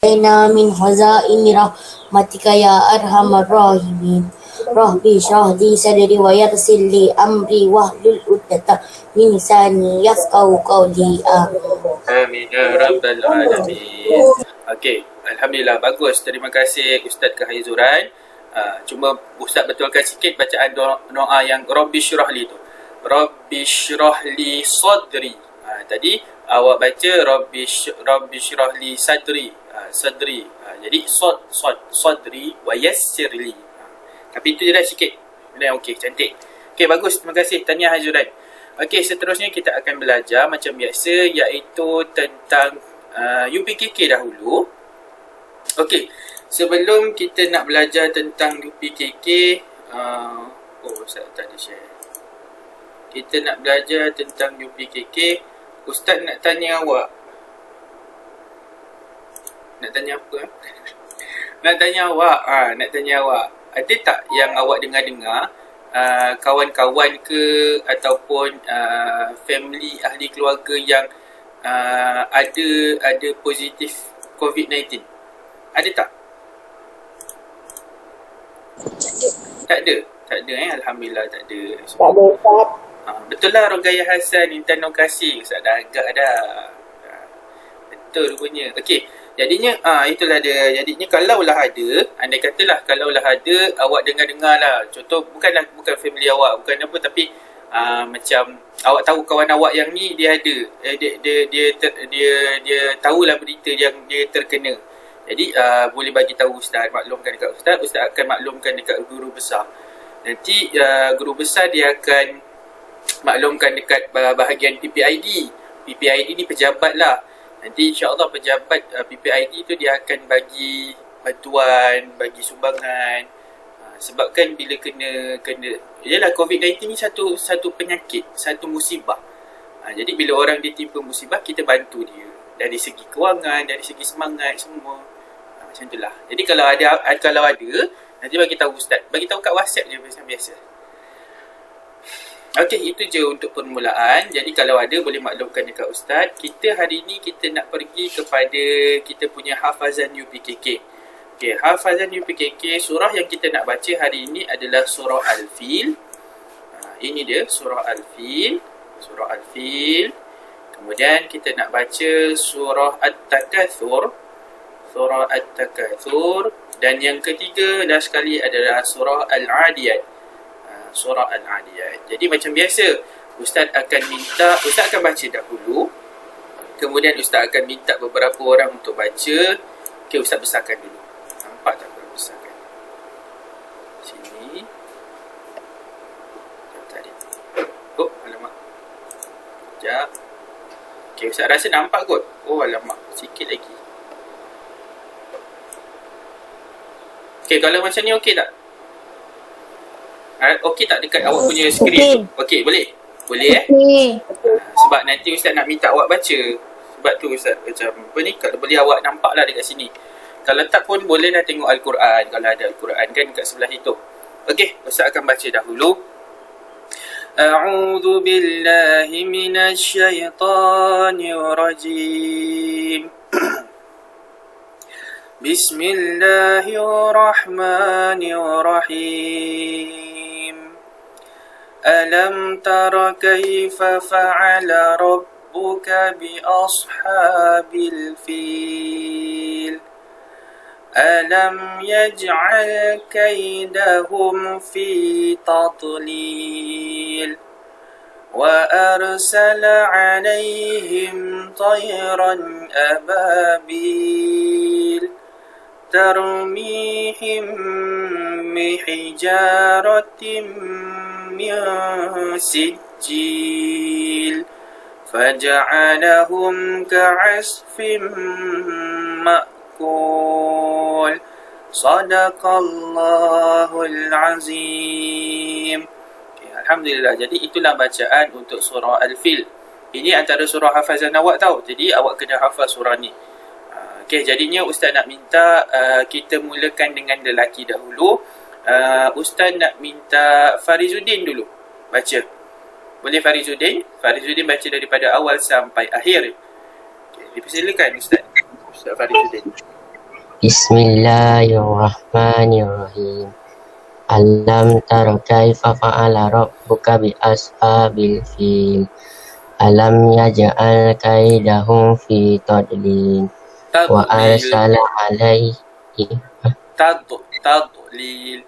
علينا من خزائن رحمتك يا أرحم الراحمين رب اشرح لي صدري ويسر لي أمري واحلل عقدة من لساني يفقهوا قولي آمين. Amin ya rabbal alamin. Okey, alhamdulillah bagus. Terima kasih Ustaz Khairizuran. Cuma Ustaz betulkan sikit bacaan doa yang Rabbi syrah li tu. Rabbi syrah li sadri. Tadi awak baca Rabbi syrah li sadri. Sadri. Jadi sadri wa yassir li. Tapi itu je dah sikit. Dah okey, cantik. Okey, bagus. Terima kasih. Tahniah Haizuran. Okey, seterusnya kita akan belajar macam biasa iaitu tentang UPKK dahulu. Okey, sebelum kita nak belajar tentang UPKK, Ustaz tak ada share. Kita nak belajar tentang UPKK. Ustaz nak tanya awak. Nak tanya apa? Nak tanya awak. Ada tak yang awak dengar-dengar kawan-kawan ke ataupun family ahli keluarga yang ada positif COVID-19? Ada tak? Tak ada Alhamdulillah tak ada. Tak ada Ustaz. Betul lah Rogaya Hassan, Intan Nur Kasih. Ustaz dah agak dah. Betul rupanya. Okey, jadinya itulah dia. Jadinya kalaulah ada, andai katalah kalaulah ada, awak dengar-dengar lah. Contoh bukan family awak, bukan apa, tapi macam awak tahu kawan awak yang ni dia ada, dia tahulah berita yang dia terkena. Jadi boleh bagi tahu Ustaz, maklumkan dekat Ustaz akan maklumkan dekat guru besar. Nanti guru besar dia akan maklumkan dekat bahagian PPID. PPID ni pejabat lah. Nanti insya-Allah pejabat PPID tu dia akan bagi bantuan, bagi sumbangan. Sebab kan bila kena yalah COVID-19 ni satu penyakit, satu musibah. Jadi bila orang ditimpa musibah, kita bantu dia dari segi kewangan, dari segi semangat semua. Macam itulah. Jadi kalau ada nanti bagi tahu Ustaz. Bagi tahu kat WhatsApp je macam biasa. Okey, itu je untuk permulaan. Jadi kalau ada boleh maklumkan dekat Ustaz. Kita hari ni kita nak pergi kepada kita punya hafazan UPKK. Okey, hafazan UPKK, surah yang kita nak baca hari ini adalah surah Al-Fil. Ini dia surah Al-Fil. Surah Al-Fil. Kemudian kita nak baca surah At-Takatsur. Surah At-Takatsur. Dan yang ketiga dah sekali adalah surah Al-Adiyat. Surah Al-Adiyat. Jadi macam biasa, Ustaz akan baca dahulu. Kemudian Ustaz akan minta beberapa orang untuk baca. Okey, Ustaz besarkan dulu. Nampak tak kalau besarkan? Sini. Tadi. Oh, alamak. Sekejap. Okey, Ustaz rasa nampak kot. Oh, alamak. Sikit lagi. Okey, kalau macam ni okey tak? Okey tak dekat awak punya skrin? Okey, boleh? Boleh sebab nanti Ustaz nak minta awak baca. Sebab tu Ustaz macam apa ni, kalau boleh awak nampak lah dekat sini. Kalau tak pun boleh lah tengok Al-Quran. Kalau ada Al-Quran kan dekat sebelah itu. Okey, Ustaz akan baca dahulu. A'udzu billahi minasy syaithanir rajim. Bismillahirrahmanirrahim. ألم تر كيف فعل ربك بأصحاب الفيل ألم يجعل كيدهم في تضليل وأرسل عليهم طيرا أبابيل ترميهم بحجارة من سجيل فجعلهم كعصف مأكول صدق الله العظيم. Alhamdulillah. Jadi itulah bacaan untuk surah Al-Fil. Ini antara surah hafazan awak tahu. Jadi awak kena hafaz surah ni. Okey, jadinya Ustaz nak minta kita mulakan dengan lelaki dahulu. Ustaz nak minta Farizuddin dulu baca. Boleh Farizuddin? Farizuddin baca daripada awal sampai akhir. Okay, dipersilakan Ustaz. Ustaz Farizuddin. Bismillahirrahmanirrahim. Alam tara kaifa fa'ala rabbuka bi ashabil fil. Alam yaj'al kaidahum fi tadlil. Wa arsala alaihim Tadlil.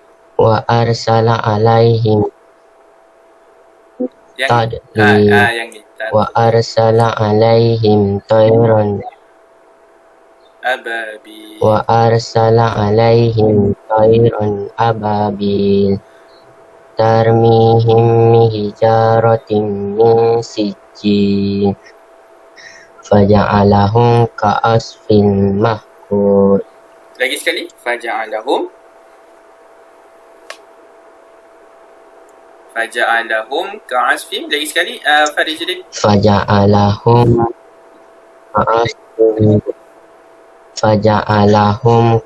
Yang tadlil. yang ni. Wa arsala alaihim tayran Ababil. ababil tarmihim hijaratin min sijil faja'alahum ka'asfin mahkul. Lagi sekali. Faja'alahum ka'asfin. Lagi sekali. Farijudin. Faja'alahum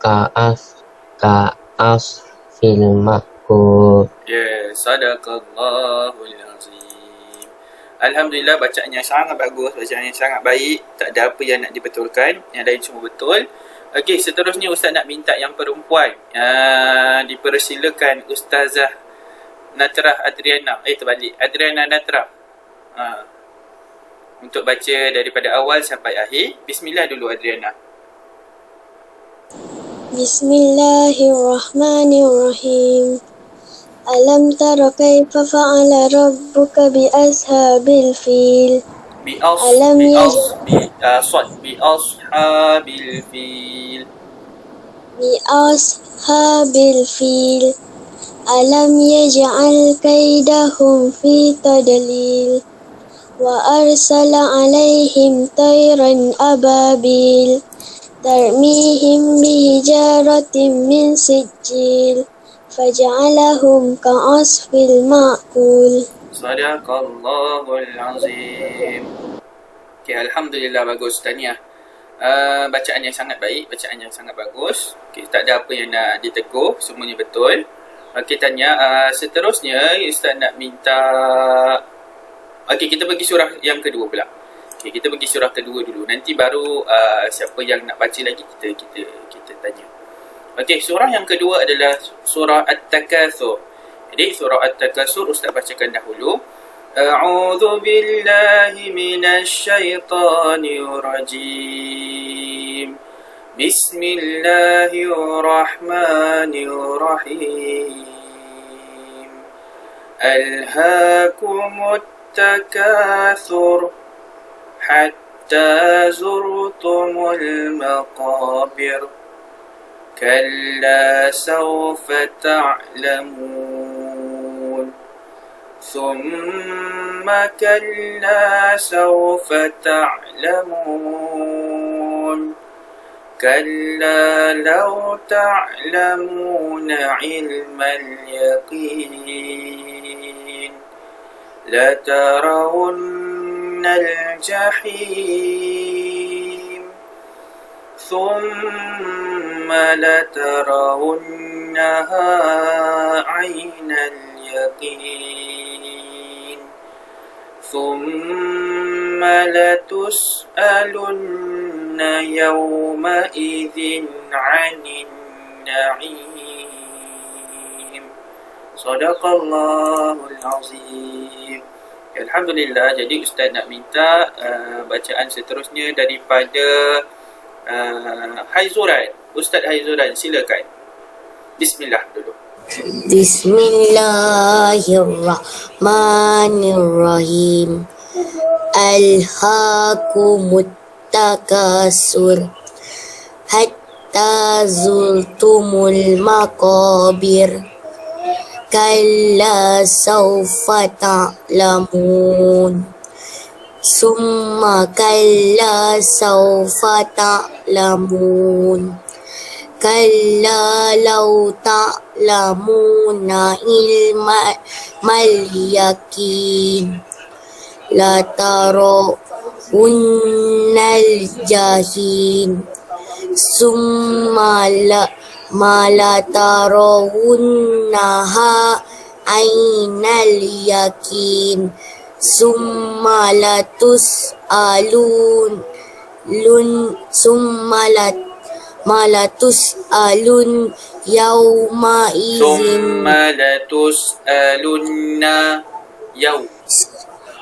ka'asfil mahkul. Ya, sadaqallahul azim. Alhamdulillah, bacaan yang sangat bagus, bacaan yang sangat baik. Tak ada apa yang nak dibetulkan, yang lain semua betul. Okey, seterusnya Ustaz nak minta yang perempuan. Dipersilakan Ustazah Natrah Adriana. Terbalik. Adriana Natrah. Untuk baca daripada awal sampai akhir. Bismillah dulu Adriana. Bismillahirrahmanirrahim. Alam tara kaifa fa'ala rabbuka bi ashabil fil. Bi ashabil fil. Alam yaj'al kaidahum fi tadlil. Wa arsala alaihim tayran ababil tarmihim bihijaratin min sijil faja'alahum ka'asfil ma'kul. Sadaqallahul azim. Okay, Alhamdulillah, bagus. Tahniah. Bacaan yang sangat baik, bacaan yang sangat bagus. Okay, tak ada apa yang nak ditegur, semuanya betul. Okay, tanya. Seterusnya Ustaz nak minta. Okay, kita pergi surah yang kedua pula. Okay, kita pergi surah kedua dulu. Nanti baru siapa yang nak baca lagi kita tanya. Okey, surah yang kedua adalah surah At-Takatsur. Jadi surah At-Takatsur Ustaz bacakan dahulu. A'udzu billahi minasy syaithanir rajim. Bismillahirrahmanirrahim. Alhaakumut takatsur hatta zurtumul maqabir. كلا سوف تعلمون ثم كلا سوف تعلمون كلا لو تعلمون علم اليقين لترون الجحيم ثم لترونها عين اليقين ثم لتسألن يومئذ عن النعيم. صدق الله العظيم. Alhamdulillah. Jadi Ustaz nak minta bacaan seterusnya daripada Haizuran. Ustaz Haizuran, silakan. Bismillah dulu. Bismillahirrahmanirrahim. Alhaakumut takasur hatta zurtumul maqabir. Kalla sawfa ta'lamun. Summa kalla sawfa ta'lamun. Kalla law ta'lamuna ilmal yakin. La tarawunnal jahim. Summa la tarawunnaha ainal yakin. Summa latus'alun malatus alun yauma izin Thumma latus'alunna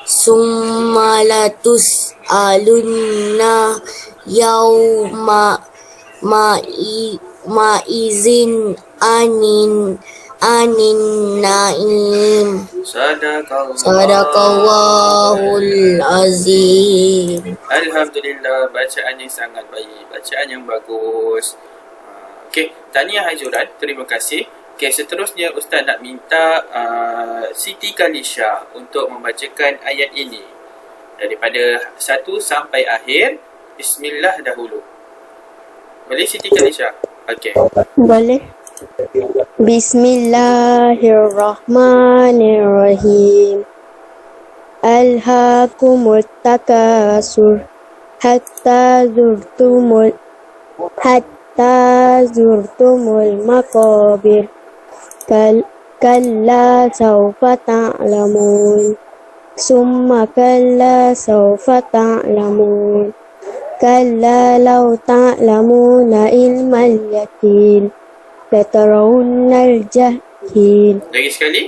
Summalatus alunna yauma maizin anin naim. Sadaqallahul azim. Alhamdulillah, bacaan yang sangat baik, bacaan yang bagus. Okey, tahniah Haizuran, terima kasih. Okey, seterusnya Ustaz nak minta Siti Kalisha untuk membacakan ayat ini daripada 1 sampai akhir. Bismillah dahulu. Boleh Siti Kalisha? Okey. Boleh. Bismillahirrahmanirrahim. Alhaakumut takasur hatta zurtumul maqabir. Kalla sawfa ta'lamun. Summa kalla sawfa ta'lamun. Kalla law ta'lamuna ilmal yaqin. Latarawunnal jahim. Lagi sekali.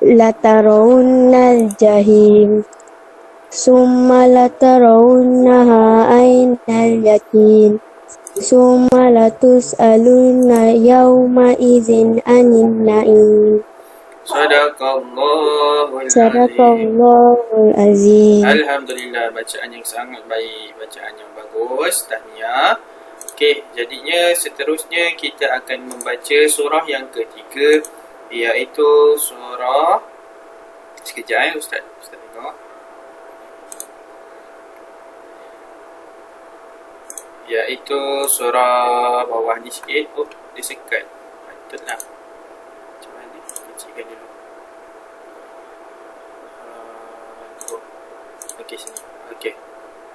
Latarawunnal jahim. Summa latarawunnaha ainal yaqin. Summa latus'alunna yawma izin anin na'im. Sadaqallahul azim. Alhamdulillah, bacaan yang sangat baik, bacaan yang bagus. Tahniah. Okey, jadinya seterusnya kita akan membaca surah yang ketiga, iaitu surah, sekejap Ustaz tengok. Iaitu surah bawah ni sikit. Oh, dia sekat. Patutlah. Macam mana? Kecilkan dulu. Okey, sini. Okey,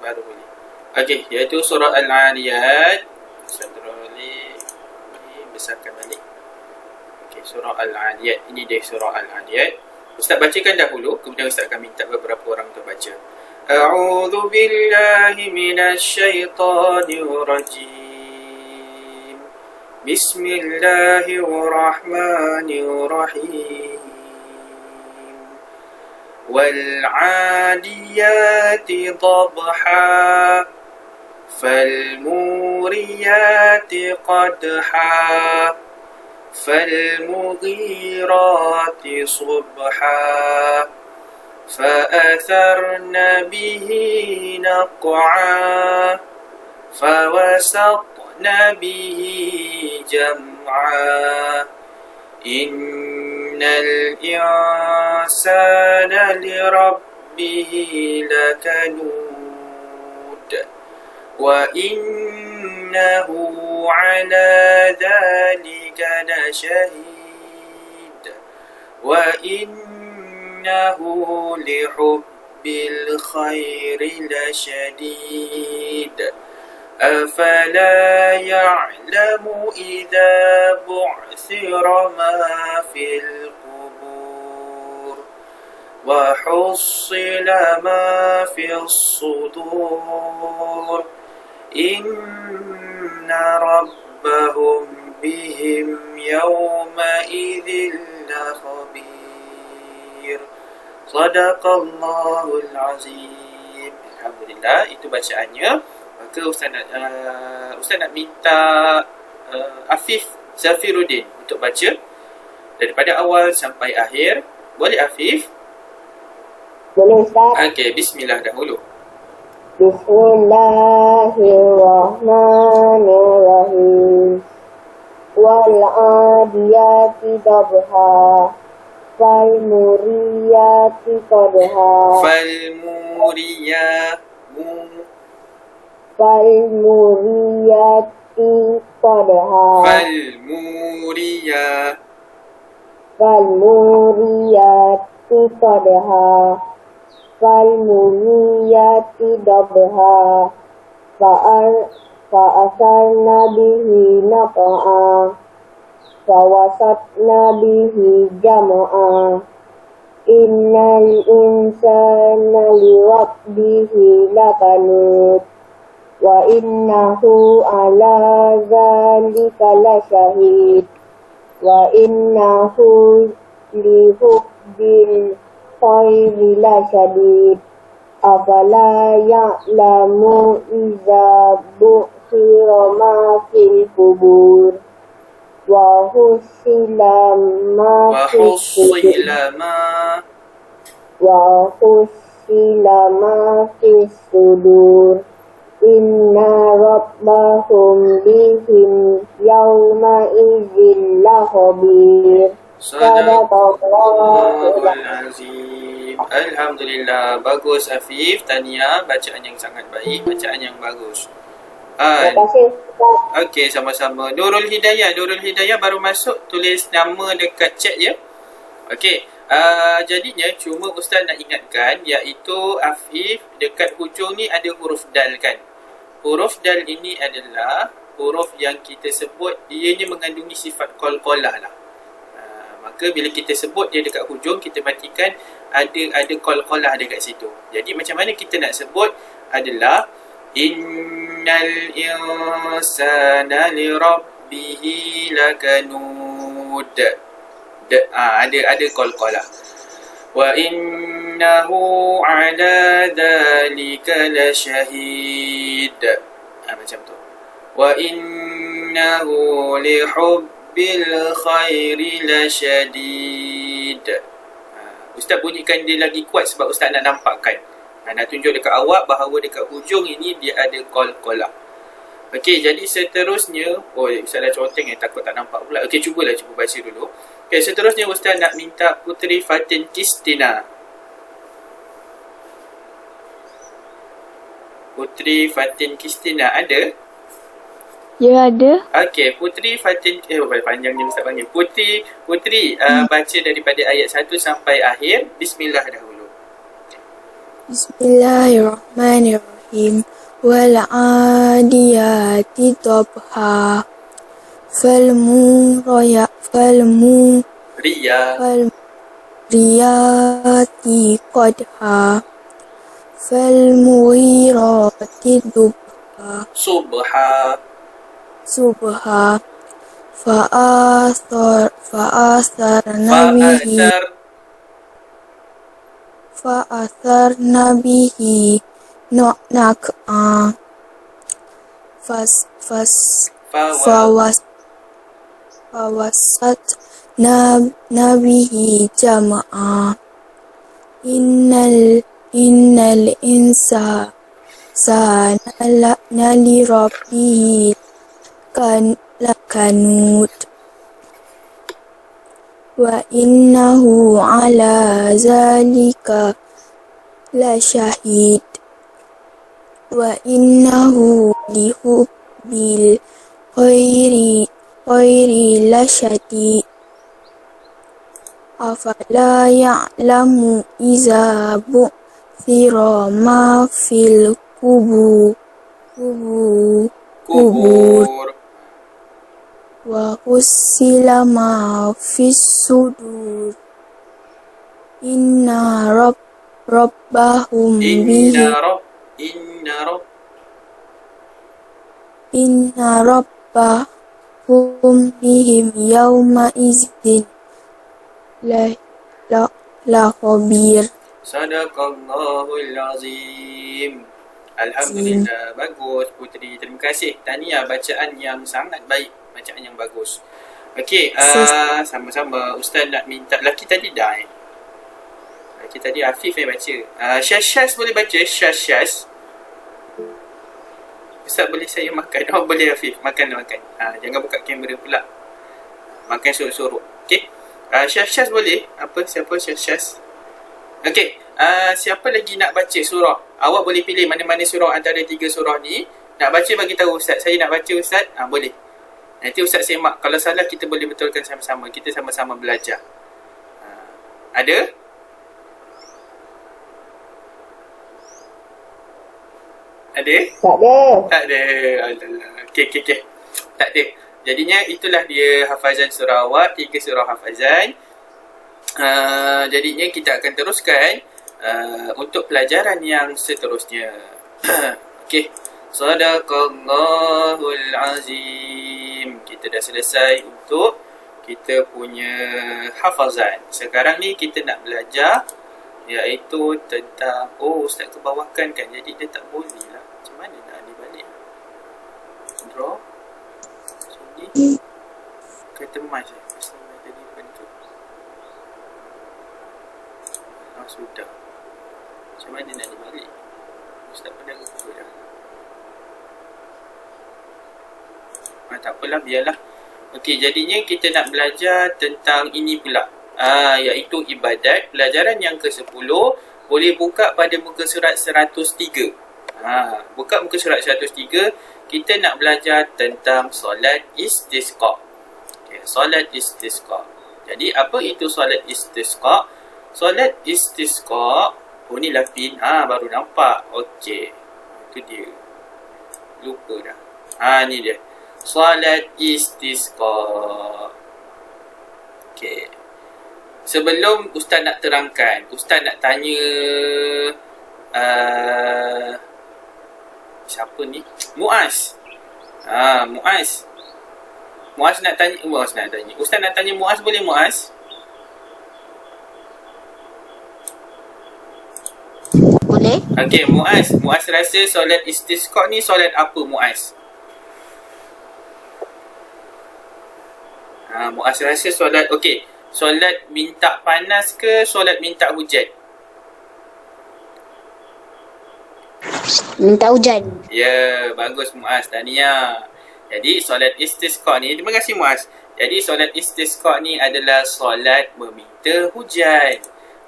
baru boleh. Okey, iaitu surah Al-Adiyat. Besarkan balik. Okey, surah Al-Adiyat. Ini dia surah Al-Adiyat. Ustaz bacakan dahulu, kemudian Ustaz akan minta beberapa orang untuk baca. A'udzu billahi minasy syaithanir rajim. Bismillahirrahmanirrahim. Wal 'adiyati dhabha فالموريات قدحا فالمغيرات صبحا فأثرن به نقعا فوسطن به جمعا إن الإنسان لربه لكنود وإنه على ذلك لشهيد وإنه لحب الخير لشديد أفلا يعلم إذا بعثر ما في القبور وحصل ما في الصدور إن ربهم بهم يومئذ لخبير. Sadaqallahul azim. Alhamdulillah, itu bacaannya. Maka Ustaz nak minta Afif Zafiruddin untuk baca daripada awal sampai akhir. Boleh Afif? Boleh Ustaz. Okey, bismillah dahulu. Bismillahirrahmanirrahim. Wal 'adiyati dhabha falmuriyati qadha falmuriyati qadha falmuriyati dhabha fa'asarna bihi naq'a fawasatna bihi jam'a innal insana liwaqbihi lakanud Wa innahu ala zalika lasyahid. Wa innahu lihubbil khairi lasyadid. Afala ya'lamu iza bu'thira ma fil kubur. Wa husila ma fis sudur. Wa husila ma fis sudur. Inna rabbahum bihim yawma idzin lakhabir. Sadaqallahul Azim. Alhamdulillah. Bagus Afif. Tahniah. Bacaan yang sangat baik. Bacaan yang bagus. Terima kasih Ustaz. Okey, sama-sama. Nurul Hidayah. Nurul Hidayah baru masuk. Tulis nama dekat chat je. Okey. Jadinya cuma Ustaz nak ingatkan, iaitu Afif dekat hujung ni ada huruf dal kan. Huruf dal ini adalah huruf yang kita sebut ianya mengandungi sifat qalqalah lah. Maka bila kita sebut dia dekat hujung, kita pastikan ada qalqalah dekat situ. Jadi macam mana kita nak sebut adalah innal insana li rabbihi lakanud. Ada qalqalah. Wa innahu ala dhalika lasyahid. Macam tu. Wa innahu li hubbil khairi lasyadid. Ustaz bunyikan dia lagi kuat sebab Ustaz nak nampakkan. Nak tunjuk dekat awak bahawa dekat hujung ini dia ada qalqalah. Okey, jadi seterusnya, Ustaz dah conteng takut tak nampak pula. Okey, cuba baca dulu. Okey, seterusnya Ustaz nak minta Puteri Fatin Kistina. Puteri Fatin Kistina ada? Ya, ada. Okey, Puteri Fatin panjang ni Ustaz panggil. Puteri baca daripada ayat 1 sampai akhir. Bismillah dahulu. Bismillahirrahmanirrahim. Wal 'adiyati dhabha. Falmuriyati qadha. Falmughirati subha. Fa'atharna bihi naq'a. Fawasatna bihi jam'a. Innal insana li rabbihi lakanud. Wa innahu ala zalika lasyahid. Wa innahu lihubbil khairi lasyadid. Afala ya'lamu iza bu'thira ma fil kubur. Wa husila ma fis sudur. Inna rabbahum bihim yawma izdin la khabir. Sadaqallahul Azim. Alhamdulillah. Bagus Puteri. Terima kasih. Tahniah, bacaan yang sangat baik. Bacaan yang bagus. Okey, sama-sama Ustaz nak minta. Laki tadi dah Laki tadi Afif yang baca. Syas boleh baca? Syas. Ustaz boleh saya makan? Boleh Afif. Makan. Jangan buka kamera pula. Makan sorok-sorok. Okey. Syas boleh? Siapa Syas? Okey. Siapa lagi nak baca surah? Awak boleh pilih mana-mana surah antara 3 surah ni. Nak baca bagi tahu Ustaz. Saya nak baca Ustaz. Boleh. Nanti Ustaz semak. Kalau salah kita boleh betulkan sama-sama. Kita sama-sama belajar. Ada? Ada? Tak ada. Okey. Tak ada. Jadinya itulah dia hafazan surah awak. 3 surah hafazan. Jadinya kita akan teruskan untuk pelajaran yang seterusnya. Okey. Sadaqallahul azim. Kita dah selesai untuk kita punya hafazan. Sekarang ni kita nak belajar iaitu tentang ustaz kebawahkan kan, jadi dia tak boleh lah. Macam mana nak ni balik? Draw. Sini. Kata mas tadi bentuk. Sudah. Macam mana nak ni balik? Ustaz pernah lupa dah. Tak apalah, biarlah. Okey, jadinya kita nak belajar tentang ini pula. Iaitu ibadat. Pelajaran yang ke-10 boleh buka pada muka surat 103. Buka muka surat 103. Kita nak belajar tentang solat istisqa. Okay, solat istisqa. Jadi apa itu solat istisqa? Solat istisqa. Ni lapin. Baru nampak. Okey. Itu dia. Lupa dah. Ni dia. Solat istisqa. Okey. Sebelum Ustaz nak terangkan, Ustaz nak tanya siapa ni? Muaz. Muaz. Muaz nak tanya. Ustaz nak tanya Muaz, boleh Muaz? Boleh? Okey, Muaz. Muaz rasa solat istisqa ni solat apa Muaz? Muaz rasa solat, okey. Solat minta panas ke solat minta hujan? Minta hujan. Ya, bagus Muaz. Tahniah. Jadi solat istisqa ni, terima kasih Muaz. Jadi solat istisqa ni adalah solat meminta hujan.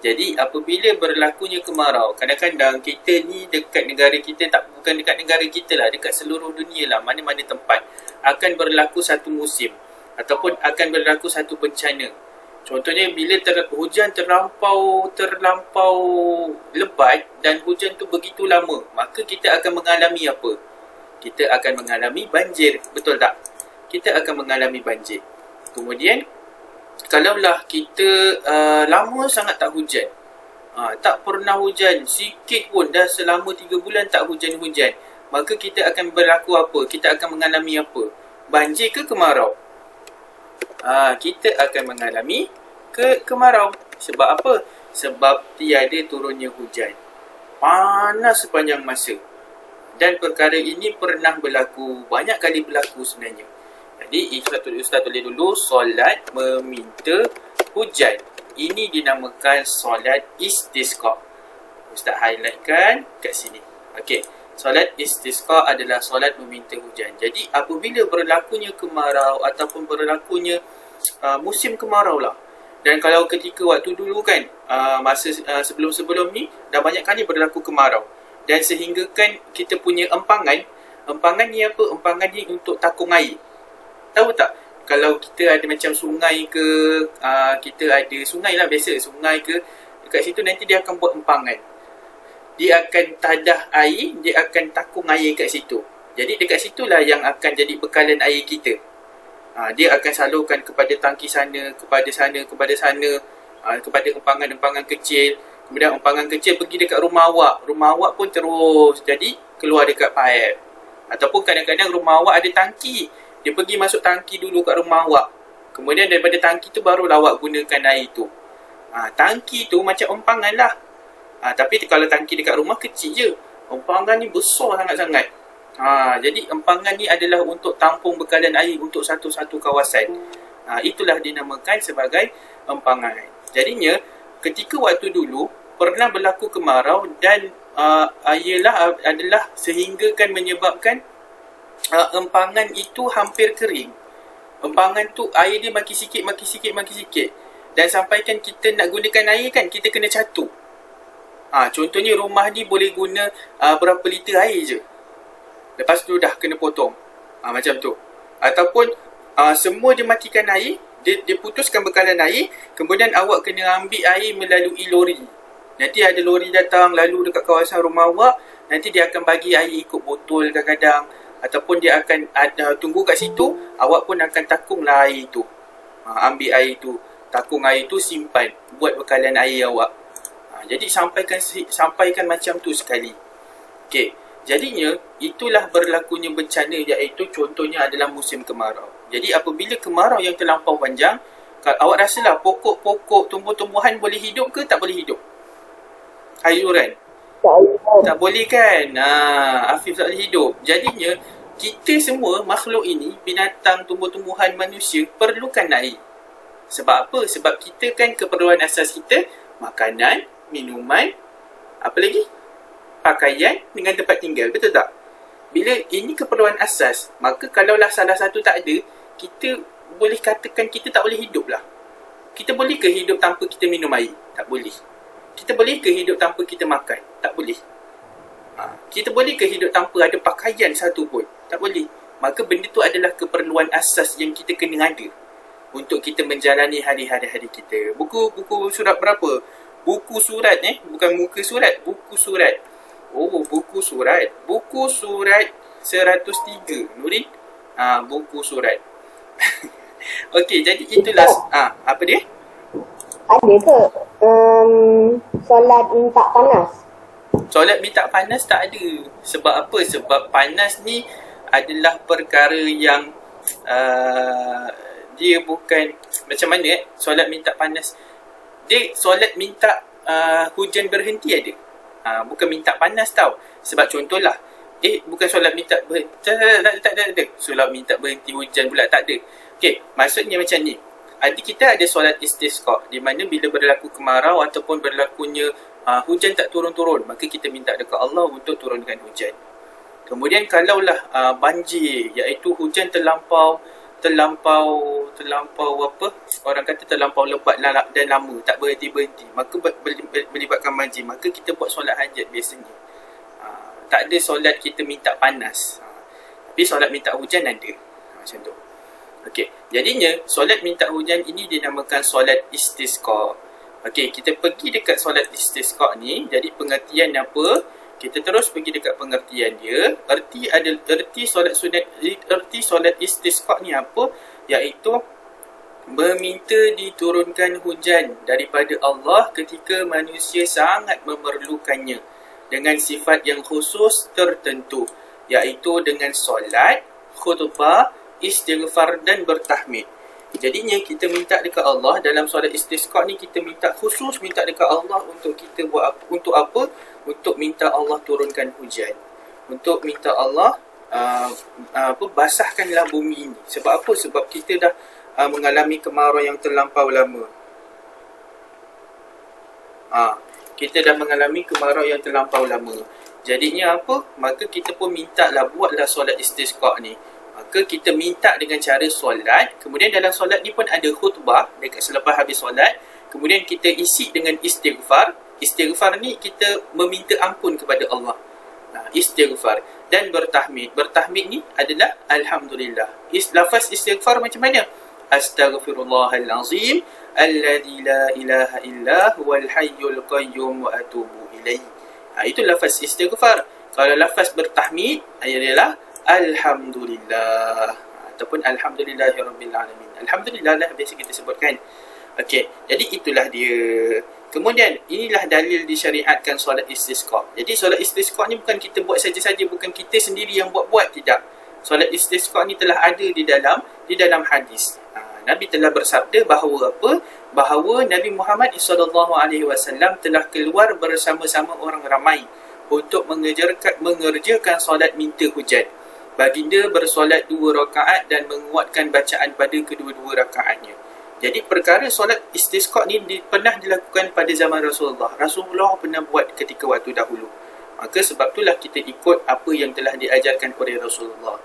Jadi apabila berlakunya kemarau, kadang-kadang kita ni dekat negara kita, bukan dekat negara kita lah, dekat seluruh dunia lah, mana-mana tempat akan berlaku satu musim ataupun akan berlaku satu bencana. Contohnya bila hujan terlampau lebat dan hujan tu begitu lama, maka kita akan mengalami apa? Kita akan mengalami banjir, betul tak? Kita akan mengalami banjir. Kemudian kalaulah kita lama sangat tak hujan, tak pernah hujan sikit pun, dah selama 3 bulan tak hujan-hujan, maka kita akan berlaku apa? Kita akan mengalami apa? Banjir ke kemarau? Kita akan mengalami kemarau. Sebab apa? Sebab tiada turunnya hujan. Panas sepanjang masa. Dan perkara ini pernah berlaku, banyak kali berlaku sebenarnya. Jadi Ustaz tulis dulu, solat meminta hujan. Ini dinamakan solat istisqa. Ustaz highlightkan kat sini. Okey. Solat istisqa adalah solat meminta hujan. Jadi apabila berlakunya kemarau ataupun berlakunya musim kemarau lah. Dan kalau ketika waktu dulu kan, masa sebelum-sebelum ni dah banyak kali berlaku kemarau. Dan sehinggakan kita punya empangan ni apa? Empangan ni untuk takung air. Tahu tak? Kalau kita ada macam sungai ke, kita ada sungai lah biasa, sungai ke, dekat situ nanti dia akan buat empangan. Dia akan tadah air, dia akan takung air kat situ. Jadi dekat situlah yang akan jadi bekalan air kita. Dia akan salurkan kepada tangki sana, kepada empangan-empangan kecil. Kemudian empangan kecil pergi dekat rumah awak. Rumah awak pun terus jadi keluar dekat paip. Ataupun kadang-kadang rumah awak ada tangki. Dia pergi masuk tangki dulu kat rumah awak. Kemudian daripada tangki tu barulah awak gunakan air tu. Tangki tu macam empangan lah. Tapi kalau tangki dekat rumah kecil je. Empangan ni besar sangat-sangat. Jadi empangan ni adalah untuk tampung bekalan air untuk satu-satu kawasan. Itulah dinamakan sebagai empangan. Jadinya ketika waktu dulu pernah berlaku kemarau dan adalah sehinggakan menyebabkan empangan itu hampir kering. Empangan tu air dia makin sikit. Dan sampaikan kita nak gunakan air kan, kita kena catur. Contohnya rumah ni boleh guna berapa liter air je. Lepas tu dah kena potong. Macam tu. Ataupun semua dia matikan air, dia putuskan bekalan air, kemudian awak kena ambil air melalui lori. Nanti ada lori datang lalu dekat kawasan rumah awak, nanti dia akan bagi air ikut botol kadang-kadang, ataupun dia akan tunggu kat situ, awak pun akan takunglah air tu. Ambil air tu, takung air tu, simpan buat bekalan air awak. Jadi sampaikan macam tu sekali. Okey. Jadinya, itulah berlakunya bencana, iaitu contohnya adalah musim kemarau. Jadi apabila kemarau yang terlampau panjang, awak rasalah pokok-pokok tumbuh-tumbuhan boleh hidup ke tak boleh hidup? Hayuran. Tak boleh kan? Afif tak boleh hidup. Jadinya, kita semua makhluk ini, binatang, tumbuh-tumbuhan, manusia, perlukan air. Sebab apa? Sebab kita kan keperluan asas kita, makanan, minuman, apa lagi? Pakaian dengan tempat tinggal. Betul tak? Bila ini keperluan asas, maka kalaulah salah satu tak ada, kita boleh katakan kita tak boleh hidup lah. Kita boleh ke hidup tanpa kita minum air? Tak boleh. Kita boleh ke hidup tanpa kita makan? Tak boleh. Kita boleh ke hidup tanpa ada pakaian satu pun? Tak boleh. Maka benda tu adalah keperluan asas yang kita kena ada untuk kita menjalani hari-hari kita. Buku surat berapa? Buku surat bukan muka surat, buku surat. Oh, buku surat. Buku surat 103. Nurin? Buku surat. Okey, jadi itulah apa dia? Ada ke solat minta panas? Solat minta panas tak ada. Sebab apa? Sebab panas ni adalah perkara yang dia bukan macam mana solat minta panas. Dia solat minta hujan berhenti ada. Bukan minta panas tau. Sebab contohlah, bukan solat minta berhenti. Tak ada. Solat minta berhenti hujan pula tak ada. Okey, maksudnya macam ni. Kita ada solat istisqa, di mana bila berlaku kemarau ataupun berlakunya hujan tak turun-turun, maka kita minta dekat Allah untuk turunkan hujan. Kemudian kalaulah banjir, iaitu hujan terlampau apa? Orang kata terlampau lebat dan lama, tak berhenti-berhenti, maka melibatkan banjir, maka kita buat solat hajat biasanya. Tak ada solat kita minta panas. Tapi solat minta hujan ada. Macam tu. Okey, jadinya solat minta hujan ini dinamakan solat istisqa. Okey, kita pergi dekat solat istisqa ni, jadi pengertian apa? Kita terus pergi dekat pengertian dia. Erti solat istisqa ni apa? Iaitu meminta diturunkan hujan daripada Allah ketika manusia sangat memerlukannya dengan sifat yang khusus tertentu, iaitu dengan solat, khutbah, istighfar dan bertahmid. Jadinya kita minta dekat Allah dalam solat istisqa ni, kita minta dekat Allah untuk kita buat apa? Untuk apa? Untuk minta Allah turunkan hujan. Untuk minta Allah basahkanlah bumi ini. Sebab apa? Sebab kita dah mengalami kemarau yang terlampau lama. Kita dah mengalami kemarau yang terlampau lama. Jadinya apa? Maka kita pun buatlah solat istisqa ni. Maka kita minta dengan cara solat. Kemudian dalam solat ni pun ada khutbah dekat selepas habis solat. Kemudian kita isi dengan istighfar. Istighfar ni kita meminta ampun kepada Allah. Istighfar. Dan bertahmid. Bertahmid ni adalah Alhamdulillah. Lafaz istighfar macam mana? Astaghfirullahalazim alladzi la ilaha illa huwal hayyul qayyum wa atubu ilaih. Itu lafaz istighfar. Kalau lafaz bertahmid adalah Alhamdulillah ataupun Alhamdulillahirabbil alamin. Alhamdulillah lah biasa kita sebutkan. Okey, jadi itulah dia. Kemudian inilah dalil disyariatkan solat istisqa. Jadi solat istisqa ni bukan kita buat saja-saja, bukan kita sendiri yang buat-buat, tidak. Solat istisqa ni telah ada di dalam hadis. Nabi telah bersabda bahawa apa? Bahawa Nabi Muhammad SAW telah keluar bersama-sama orang ramai untuk mengerjakan solat minta hujan. Baginda bersolat 2 rakaat dan menguatkan bacaan pada kedua-dua rakaatnya. Jadi perkara solat istisqa ni pernah dilakukan pada zaman Rasulullah. Rasulullah pernah buat ketika waktu dahulu. Maka sebab itulah kita ikut apa yang telah diajarkan oleh Rasulullah.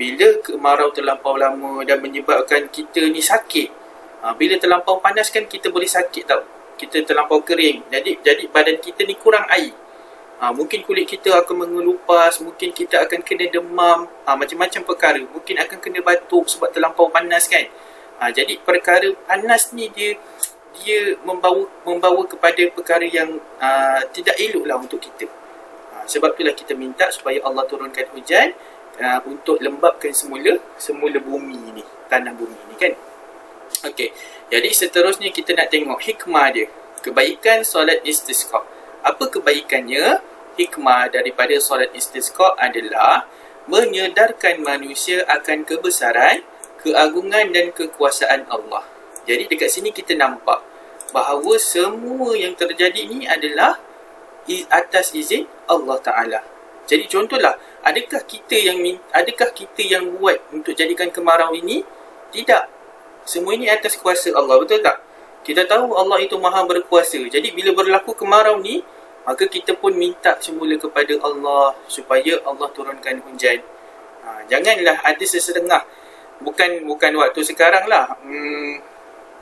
Bila kemarau terlampau lama dan menyebabkan kita ni sakit. Bila terlampau panas kan kita boleh sakit tau. Kita terlampau kering. Jadi badan kita ni kurang air. Mungkin kulit kita akan mengelupas, mungkin kita akan kena demam, macam-macam perkara. Mungkin akan kena batuk sebab terlampau panas kan. Jadi perkara panas ni dia membawa kepada perkara yang tidak eloklah untuk kita. Sebab itulah kita minta supaya Allah turunkan hujan untuk lembapkan semula bumi ni, tanah bumi ni kan. Okey. Jadi seterusnya kita nak tengok hikmah dia. Kebaikan solat istisqa. Apa kebaikannya? hikmah daripada solat istisqa adalah menyedarkan manusia akan kebesaran, keagungan dan kekuasaan Allah. Jadi dekat sini kita nampak bahawa semua yang terjadi ni adalah atas izin Allah Ta'ala. Jadi contohlah, adakah kita yang buat untuk jadikan kemarau ini? Tidak. Semua ini atas kuasa Allah, betul tak? Kita tahu Allah itu maha berkuasa. Jadi bila berlaku kemarau ni, maka kita pun minta semula kepada Allah supaya Allah turunkan hujan. Janganlah ada sesetengah. Bukan waktu sekarang lah.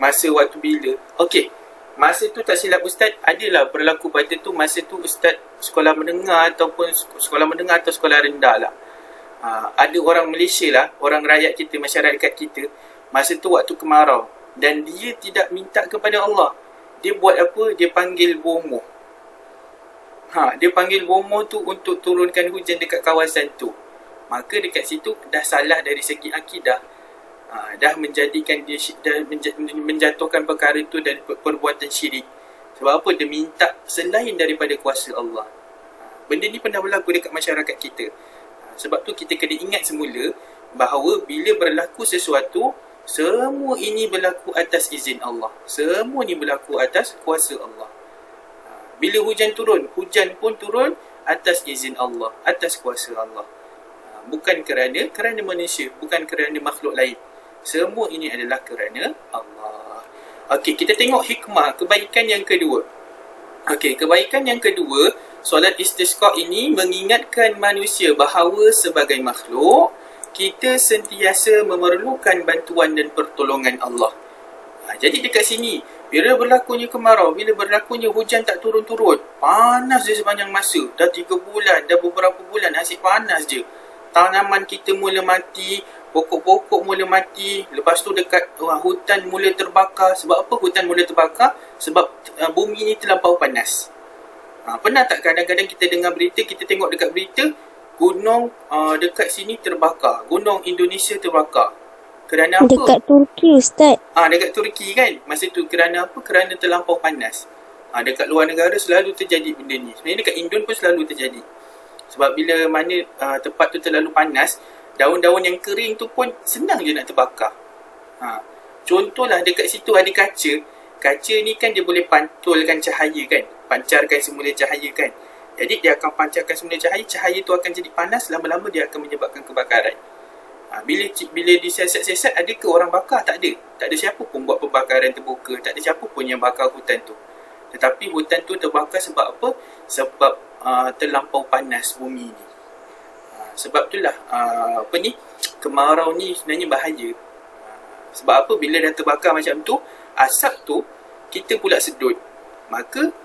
Masa waktu bila. Okey. Masa tu tak silap Ustaz, adalah berlaku pada tu masa tu Ustaz sekolah menengah atau sekolah rendah lah. Ada orang Malaysia lah, orang rakyat kita, masyarakat kita, masa tu waktu kemarau. Dan dia tidak minta kepada Allah. Dia buat apa? Dia panggil bomoh. Dia panggil bomoh tu untuk turunkan hujan dekat kawasan tu. Maka dekat situ dah salah dari segi akidah. Dah menjadikan dia menjatuhkan perkara itu dari perbuatan syirik. Sebab apa? Dia minta selain daripada kuasa Allah. Benda ni pernah berlaku dekat masyarakat kita. Sebab tu kita kena ingat semula bahawa bila berlaku sesuatu, semua ini berlaku atas izin Allah. Semua ni berlaku atas kuasa Allah. Bila hujan turun, hujan pun turun atas izin Allah, atas kuasa Allah. Bukan kerana manusia, bukan kerana makhluk lain. Semua ini adalah kerana Allah. Okey, kita tengok hikmah, kebaikan yang kedua. Okey, kebaikan yang kedua, solat istisqa ini mengingatkan manusia bahawa sebagai makhluk, kita sentiasa memerlukan bantuan dan pertolongan Allah. Jadi dekat sini, bila berlakunya kemarau, bila berlakunya hujan tak turun-turun, panas je sepanjang masa. Dah 3 bulan, dah beberapa bulan asyik panas je. Tanaman kita mula mati, pokok-pokok mula mati, lepas tu dekat hutan mula terbakar. Sebab apa hutan mula terbakar? Sebab bumi ni terlampau panas. Pernah tak kadang-kadang kita dengar berita, kita tengok dekat berita, gunung dekat sini terbakar, gunung Indonesia terbakar. Kerana apa? Dekat Turki Ustaz. Dekat Turki kan. Masa tu kerana apa? Kerana terlampau panas. Dekat luar negara selalu terjadi benda ni. Sebenarnya dekat Indon pun selalu terjadi. Sebab bila mana tempat tu terlalu panas, daun-daun yang kering tu pun senang je nak terbakar. Contohlah dekat situ ada kaca. Kaca ni kan dia boleh pantulkan cahaya kan. Pancarkan semula cahaya kan. Jadi dia akan pancarkan semula cahaya. Cahaya tu akan jadi panas. Lama-lama dia akan menyebabkan kebakaran. Bila disiasat-siasat, ada ke orang bakar? Tak ada. Tak ada siapa pun buat pembakaran terbuka. Tak ada siapa pun yang bakar hutan tu. Tetapi hutan tu terbakar sebab apa? Sebab terlampau panas bumi ni. Sebab itulah kemarau ni sebenarnya bahaya. Sebab apa? Bila dah terbakar macam tu, asap tu kita pula sedut, maka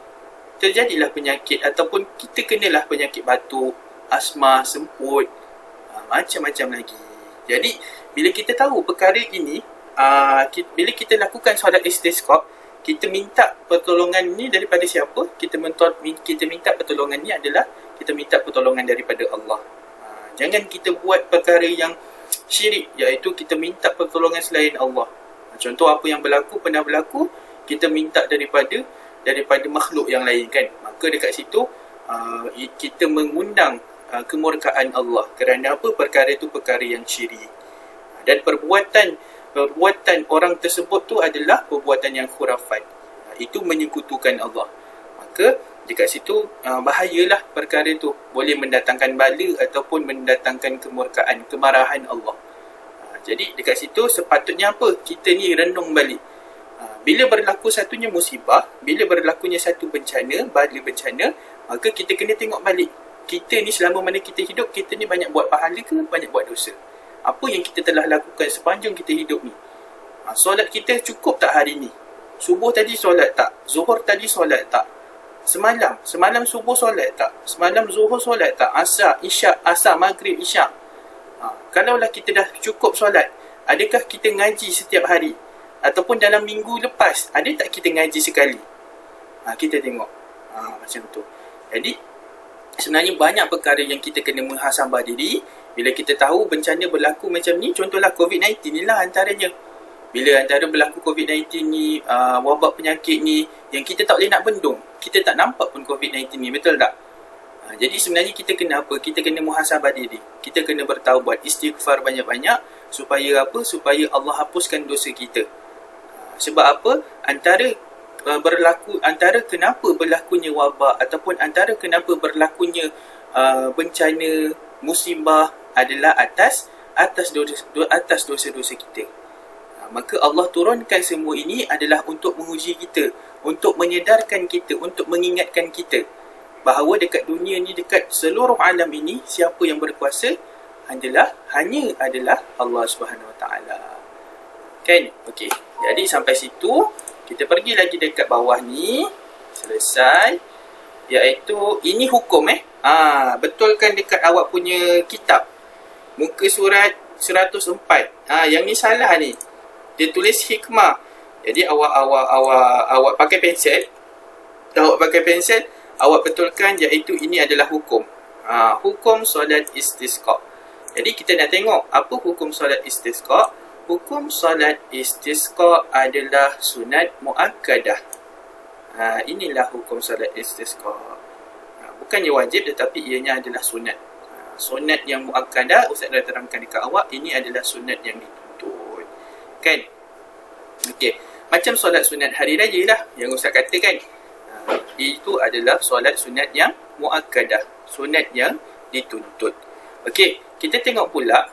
terjadilah penyakit ataupun kita kenalah penyakit batuk, asma, semput, macam-macam lagi. Jadi bila kita tahu perkara ini, bila kita lakukan solat istisqa, kita minta pertolongan ni daripada siapa? Kita minta pertolongan ni adalah kita minta pertolongan daripada Allah. Jangan kita buat perkara yang syirik, iaitu kita minta pertolongan selain Allah. Contoh apa yang pernah berlaku, kita minta daripada makhluk yang lain kan. Maka dekat situ kita mengundang kemurkaan Allah. Kerana apa? Perkara itu perkara yang syirik. Dan perbuatan orang tersebut tu adalah perbuatan yang khurafat. Itu menyekutukan Allah. Maka dekat situ bahayalah perkara tu. Boleh mendatangkan bala ataupun mendatangkan kemurkaan, kemarahan Allah. Jadi dekat situ sepatutnya apa? Kita ni renung balik. Bila berlaku satunya musibah, bila berlakunya satu bencana, bala bencana, maka kita kena tengok balik. Kita ni selama mana kita hidup, kita ni banyak buat pahala ke banyak buat dosa? Apa yang kita telah lakukan sepanjang kita hidup ni? Solat kita cukup tak hari ni? Subuh tadi solat tak? Zuhur tadi solat tak? Semalam subuh solat tak? Semalam zuhur solat tak? Asar, isyak, asar, maghrib, isyak. Kalaulah kita dah cukup solat, adakah kita ngaji setiap hari? Ataupun dalam minggu lepas, ada tak kita ngaji sekali? Kita tengok. Macam tu. Jadi, sebenarnya banyak perkara yang kita kena muhasabah diri. Bila kita tahu bencana berlaku macam ni, contohlah COVID-19 ni lah antaranya. Bila antara berlaku COVID-19 ni, wabak penyakit ni, yang kita tak boleh nak bendung. Kita tak nampak pun COVID-19 ni, betul tak? Jadi sebenarnya kita kena apa? Kita kena muhasabah diri. Kita kena bertaubat, istighfar banyak-banyak supaya apa? Supaya Allah hapuskan dosa kita. Sebab apa? Antara kenapa berlakunya wabak ataupun antara kenapa berlakunya bencana, musibah adalah atas dosa-dosa kita. Maka Allah turunkan semua ini adalah untuk menguji kita, untuk menyedarkan kita, untuk mengingatkan kita bahawa dekat dunia ni, dekat seluruh alam ini, siapa yang berkuasa hanya adalah Allah Subhanahu Wa Taala. Kan? Okey. Jadi sampai situ, kita pergi lagi dekat bawah ni. Selesai. Iaitu ini hukum betulkan dekat awak punya kitab. Muka surat 104. Yang ni salah ni. Dia tulis hikmah. Jadi awak pakai pensel. Awak betulkan iaitu ini adalah hukum. Hukum solat istisqa. Jadi kita nak tengok apa hukum solat istisqa. Hukum solat istisqa adalah sunat muakkadah. Inilah hukum solat istisqa. Bukannya wajib tetapi ianya adalah sunat. Sunat yang muakkadah, Ustaz dah terangkan dekat awak, ini adalah sunat yang dituntut. Kan? Okey. Macam solat sunat hari raya lah yang Ustaz kata kan. Itu adalah solat sunat yang muakkadah. Sunat yang dituntut. Okey. Kita tengok pula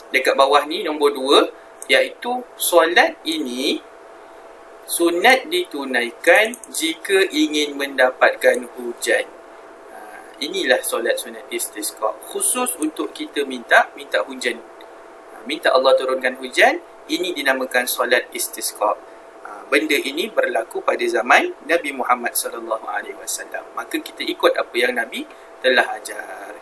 dekat bawah ni nombor 2, iaitu solat ini sunat ditunaikan jika ingin mendapatkan hujan. Inilah solat sunat istisqa. Khusus untuk kita minta hujan. Minta Allah turunkan hujan, ini dinamakan solat istisqa. Benda ini berlaku pada zaman Nabi Muhammad sallallahu alaihi wasallam. Maka kita ikut apa yang Nabi telah ajar.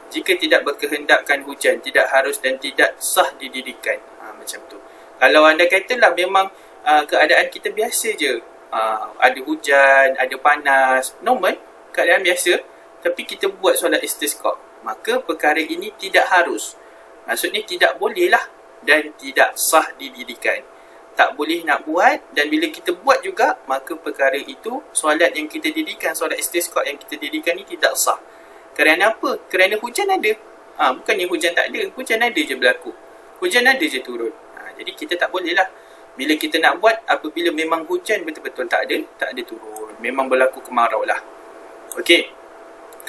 Jika tidak berkehendakkan hujan, tidak harus dan tidak sah didirikan. Macam tu. Kalau anda katalah memang keadaan kita biasa je. Ada hujan, ada panas, normal, keadaan biasa. Tapi kita buat solat istisqa. Maka perkara ini tidak harus. Maksudnya tidak boleh lah dan tidak sah didirikan. Tak boleh nak buat, dan bila kita buat juga, maka perkara itu, solat yang kita dirikan, solat istisqa yang kita dirikan ni tidak sah. Kerana apa? Kerana hujan ada. Bukannya hujan tak ada. Hujan ada je berlaku. Hujan ada je turun. Jadi kita tak boleh lah. Bila kita nak buat, apabila memang hujan betul-betul tak ada turun. Memang berlaku kemarau lah. Okey.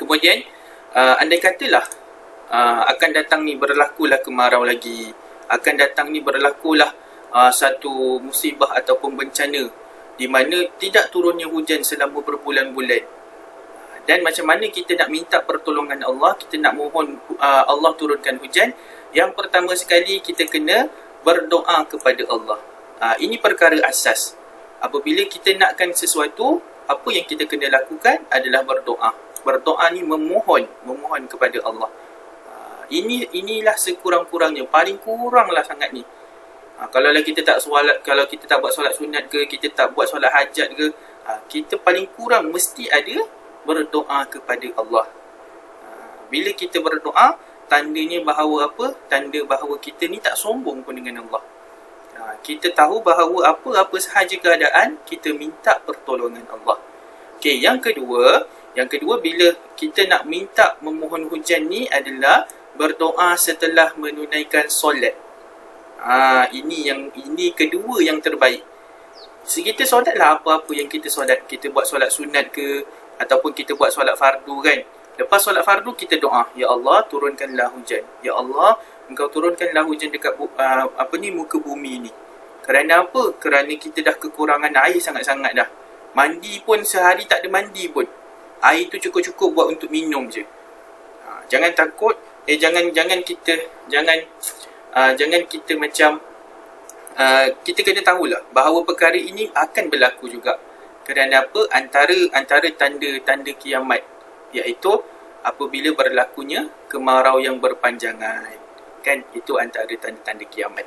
Kemudian, andai katalah akan datang ni berlakulah kemarau lagi. Akan datang ni berlakulah satu musibah ataupun bencana di mana tidak turunnya hujan selama berbulan-bulan. Dan macam mana kita nak minta pertolongan Allah, kita nak mohon Allah turunkan hujan. Yang pertama sekali kita kena berdoa kepada Allah. Ini perkara asas. Apabila kita nakkan sesuatu, apa yang kita kena lakukan adalah berdoa. Berdoa ni memohon kepada Allah. Inilah sekurang-kurangnya, paling kuranglah sangat ni. Kalau kita tak buat solat sunat ke, kita tak buat solat hajat ke, kita paling kurang mesti ada berdoa kepada Allah. Bila kita berdoa, tandanya bahawa apa? Tanda bahawa kita ni tak sombong pun dengan Allah. Kita tahu bahawa apa-apa sahaja keadaan, kita minta pertolongan Allah. Okey, yang kedua bila kita nak minta memohon hujan ni adalah berdoa setelah menunaikan solat. Ini kedua yang terbaik. Kita solatlah apa-apa yang kita solat. Kita buat solat sunat ke, ataupun kita buat solat fardu kan. Lepas solat fardu kita doa, ya Allah turunkanlah hujan. Ya Allah, engkau turunkanlah hujan dekat muka bumi ni. Kerana apa? Kerana kita dah kekurangan air sangat-sangat dah. Mandi pun sehari tak ada mandi pun. Air tu cukup-cukup buat untuk minum je. Jangan takut, jangan kita macam kita kena tahulah bahawa perkara ini akan berlaku juga. Kerana apa? Antara tanda-tanda kiamat, iaitu apabila berlakunya kemarau yang berpanjangan. Kan? Itu antara tanda-tanda kiamat.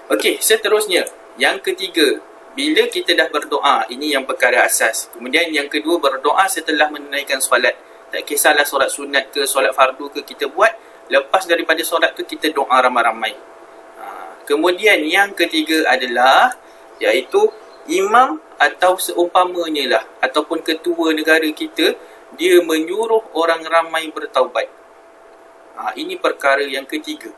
Okey, seterusnya. Yang ketiga, bila kita dah berdoa, ini yang perkara asas. Kemudian yang kedua, berdoa setelah menunaikan solat. Tak kisahlah solat sunat ke, solat fardu ke kita buat. Lepas daripada solat tu, kita doa ramai-ramai. Kemudian yang ketiga adalah, iaitu imam atau seumpamanya lah, ataupun ketua negara kita, dia menyuruh orang ramai bertaubat. Ini perkara yang ketiga,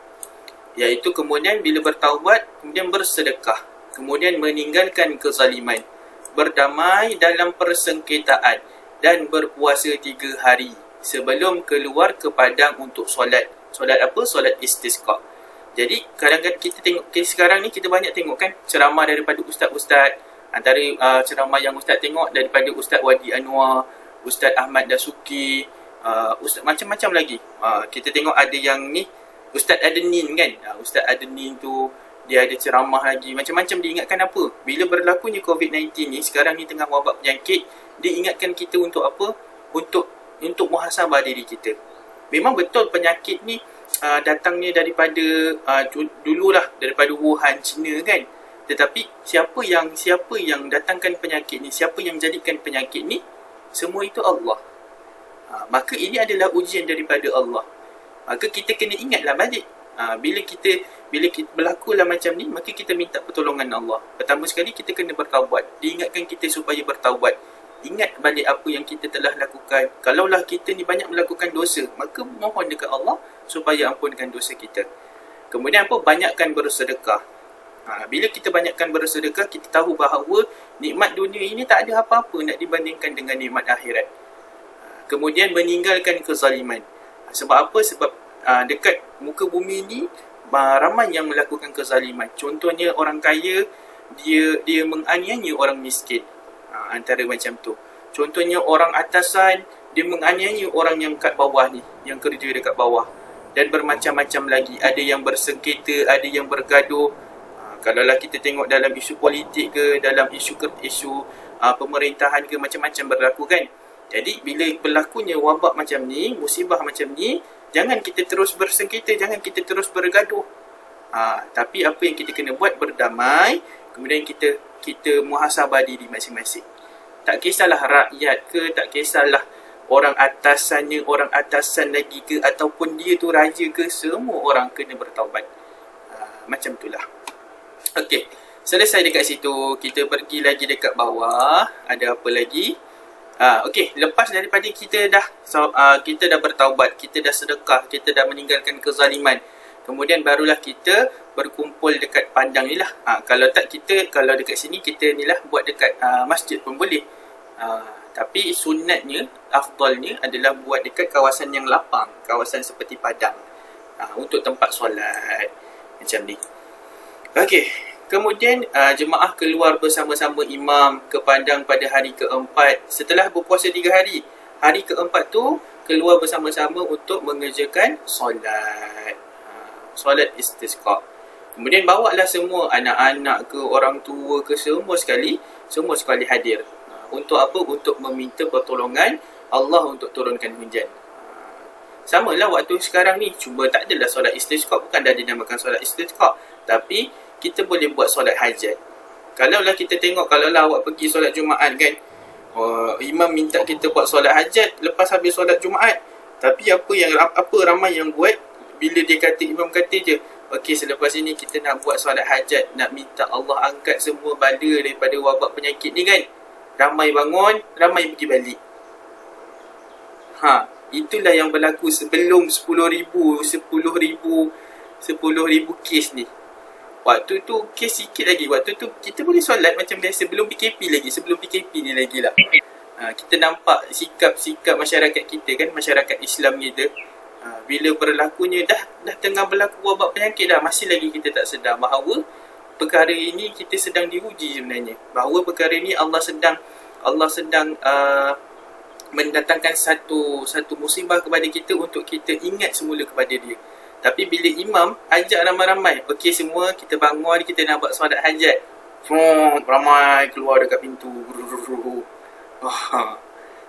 iaitu kemudian bila bertaubat, kemudian bersedekah, kemudian meninggalkan kezaliman, berdamai dalam persengketaan, dan berpuasa 3 hari sebelum keluar ke padang untuk solat. Solat apa? Solat istisqa. Jadi kadang-kadang kita tengok kes sekarang ni, kita banyak tengok kan ceramah daripada ustaz-ustaz. Antara ceramah yang ustaz tengok daripada Ustaz Wadi Anwar, Ustaz Ahmad Dasuki, ustaz macam-macam lagi. Kita tengok ada yang ni Ustaz Adenin kan. Ustaz Adenin tu dia ada ceramah lagi, macam-macam. Dia ingatkan apa? Bila berlakunya COVID-19 ni, sekarang ni tengah wabak penyakit, dia ingatkan kita untuk apa? Untuk muhasabah diri kita. Memang betul penyakit ni datangnya daripada dululah daripada Wuhan, China kan. Tetapi siapa yang datangkan penyakit ni, siapa yang jadikan penyakit ni? Semua itu Allah. Maka ini adalah ujian daripada Allah. Maka kita kena ingatlah balik. Bila kita berlakulah macam ni, maka kita minta pertolongan Allah. Pertama sekali kita kena bertaubat. Diingatkan kita supaya bertaubat. Ingat balik apa yang kita telah lakukan. Kalaulah kita ni banyak melakukan dosa, maka mohon dekat Allah supaya ampunkan dosa kita. Kemudian apa? Banyakkan bersedekah. Bila kita banyakkan bersedekah, kita tahu bahawa nikmat dunia ini tak ada apa-apa nak dibandingkan dengan nikmat akhirat. Kemudian meninggalkan kezaliman. Sebab apa? Sebab dekat muka bumi ni ramai yang melakukan kezaliman. Contohnya orang kaya, dia menganiaya orang miskin. Antara macam tu. Contohnya orang atasan, dia menganiaya orang yang kat bawah ni, yang kerja dekat bawah. Dan bermacam-macam lagi. Ada yang bersengketa, ada yang bergaduh. Kalaulah kita tengok dalam isu politik ke, dalam isu pemerintahan ke, macam-macam berlaku kan. Jadi bila berlakunya wabak macam ni, musibah macam ni, jangan kita terus bersengketa, jangan kita terus bergaduh. Tapi apa yang kita kena buat? Berdamai. Kemudian kita muhasabah diri masing-masing. Tak kisahlah rakyat ke, tak kisahlah orang atasannya, orang atasan lagi ke, ataupun dia tu raja ke, semua orang kena bertaubat. Macam itulah. Okey, selesai dekat situ, kita pergi lagi dekat bawah. Ada apa lagi? Okey, lepas daripada kita dah bertaubat, kita dah sedekah, kita dah meninggalkan kezaliman, kemudian barulah kita berkumpul dekat padang ni lah. Kalau dekat sini kita ni lah buat dekat masjid pun boleh. Tapi sunatnya, afdalnya adalah buat dekat kawasan yang lapang, kawasan seperti padang, untuk tempat solat macam ni. Okey, kemudian jemaah keluar bersama-sama imam ke padang pada hari keempat. Setelah berpuasa 3 hari, hari keempat tu keluar bersama-sama untuk mengerjakan solat. Solat istisqa. Kemudian bawalah semua anak-anak ke, orang tua ke, semua sekali hadir. Untuk apa? Untuk meminta pertolongan Allah untuk turunkan hujan. Sama lah waktu sekarang ni, cuma tak adalah solat istisqa, bukan dah dinamakan solat istisqa, tapi kita boleh buat solat hajat. Kalaulah kita tengok, kalaulah awak pergi solat Jumaat kan, imam minta kita buat solat hajat lepas habis solat Jumaat. Tapi apa ramai yang buat, bila imam kata je, okey, selepas ini kita nak buat solat hajat, nak minta Allah angkat semua bala daripada wabak penyakit ni kan. Ramai bangun, ramai pergi balik. Itulah yang berlaku sebelum 10,000 kes ni. Waktu tu kes sikit lagi. Waktu tu kita boleh solat macam biasa, sebelum PKP ni lagi lah. Kita nampak sikap masyarakat kita kan, masyarakat Islam kita. Bila berlakunya dah tengah berlaku wabak penyakit dah, masih lagi kita tak sedar bahawa perkara ini kita sedang diuji sebenarnya. Bahawa perkara ini Allah sedang mendatangkan satu musibah kepada kita untuk kita ingat semula kepada dia. Tapi bila imam ajak ramai-ramai, okey semua kita bangun, kita nak buat solat hajat, ramai keluar dekat pintu.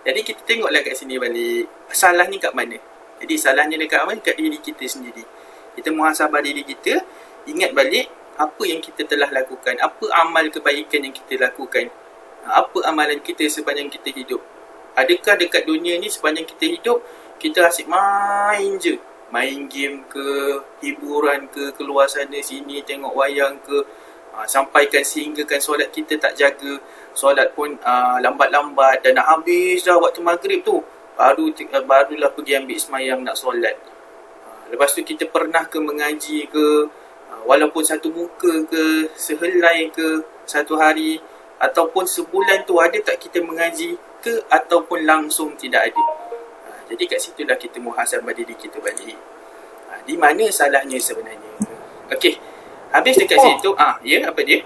Jadi kita tengoklah kat sini balik, salahnya kat mana? Jadi salahnya dekat mana? Dekat diri kita sendiri. Kita muhasabah diri kita, ingat balik apa yang kita telah lakukan, apa amal kebaikan yang kita lakukan, apa amalan kita sepanjang kita hidup. Adakah dekat dunia ni sepanjang kita hidup, kita asyik main je, main game ke, hiburan ke, keluar sana sini tengok wayang ke, Sampaikan sehinggakan solat kita tak jaga, solat pun lambat-lambat dan nak habis dah waktu maghrib tu, barulah pergi ambil semayang nak solat. Lepas tu kita pernah ke mengaji ke, walaupun satu muka ke, sehelai ke satu hari ataupun sebulan tu, ada tak kita mengaji ke ataupun langsung tidak ada. Jadi kat situlah kita muhasabah diri kita balik. Di mana salahnya sebenarnya? Okey, habis dekat situ, ya, apa dia?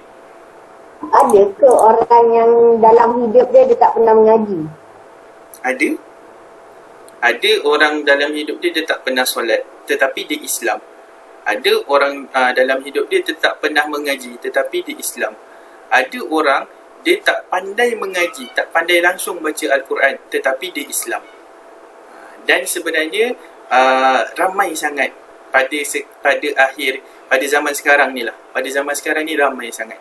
Ada ke orang yang dalam hidup dia tak pernah mengaji? Ada. Ada orang dalam hidup dia tak pernah solat, tetapi dia Islam. Ada orang dalam hidup dia tak pernah mengaji, tetapi dia Islam. Ada orang dia tak pandai mengaji, tak pandai langsung baca Al-Quran, tetapi dia Islam. Dan sebenarnya ramai sangat pada zaman sekarang ni lah. Pada zaman sekarang ni ramai sangat.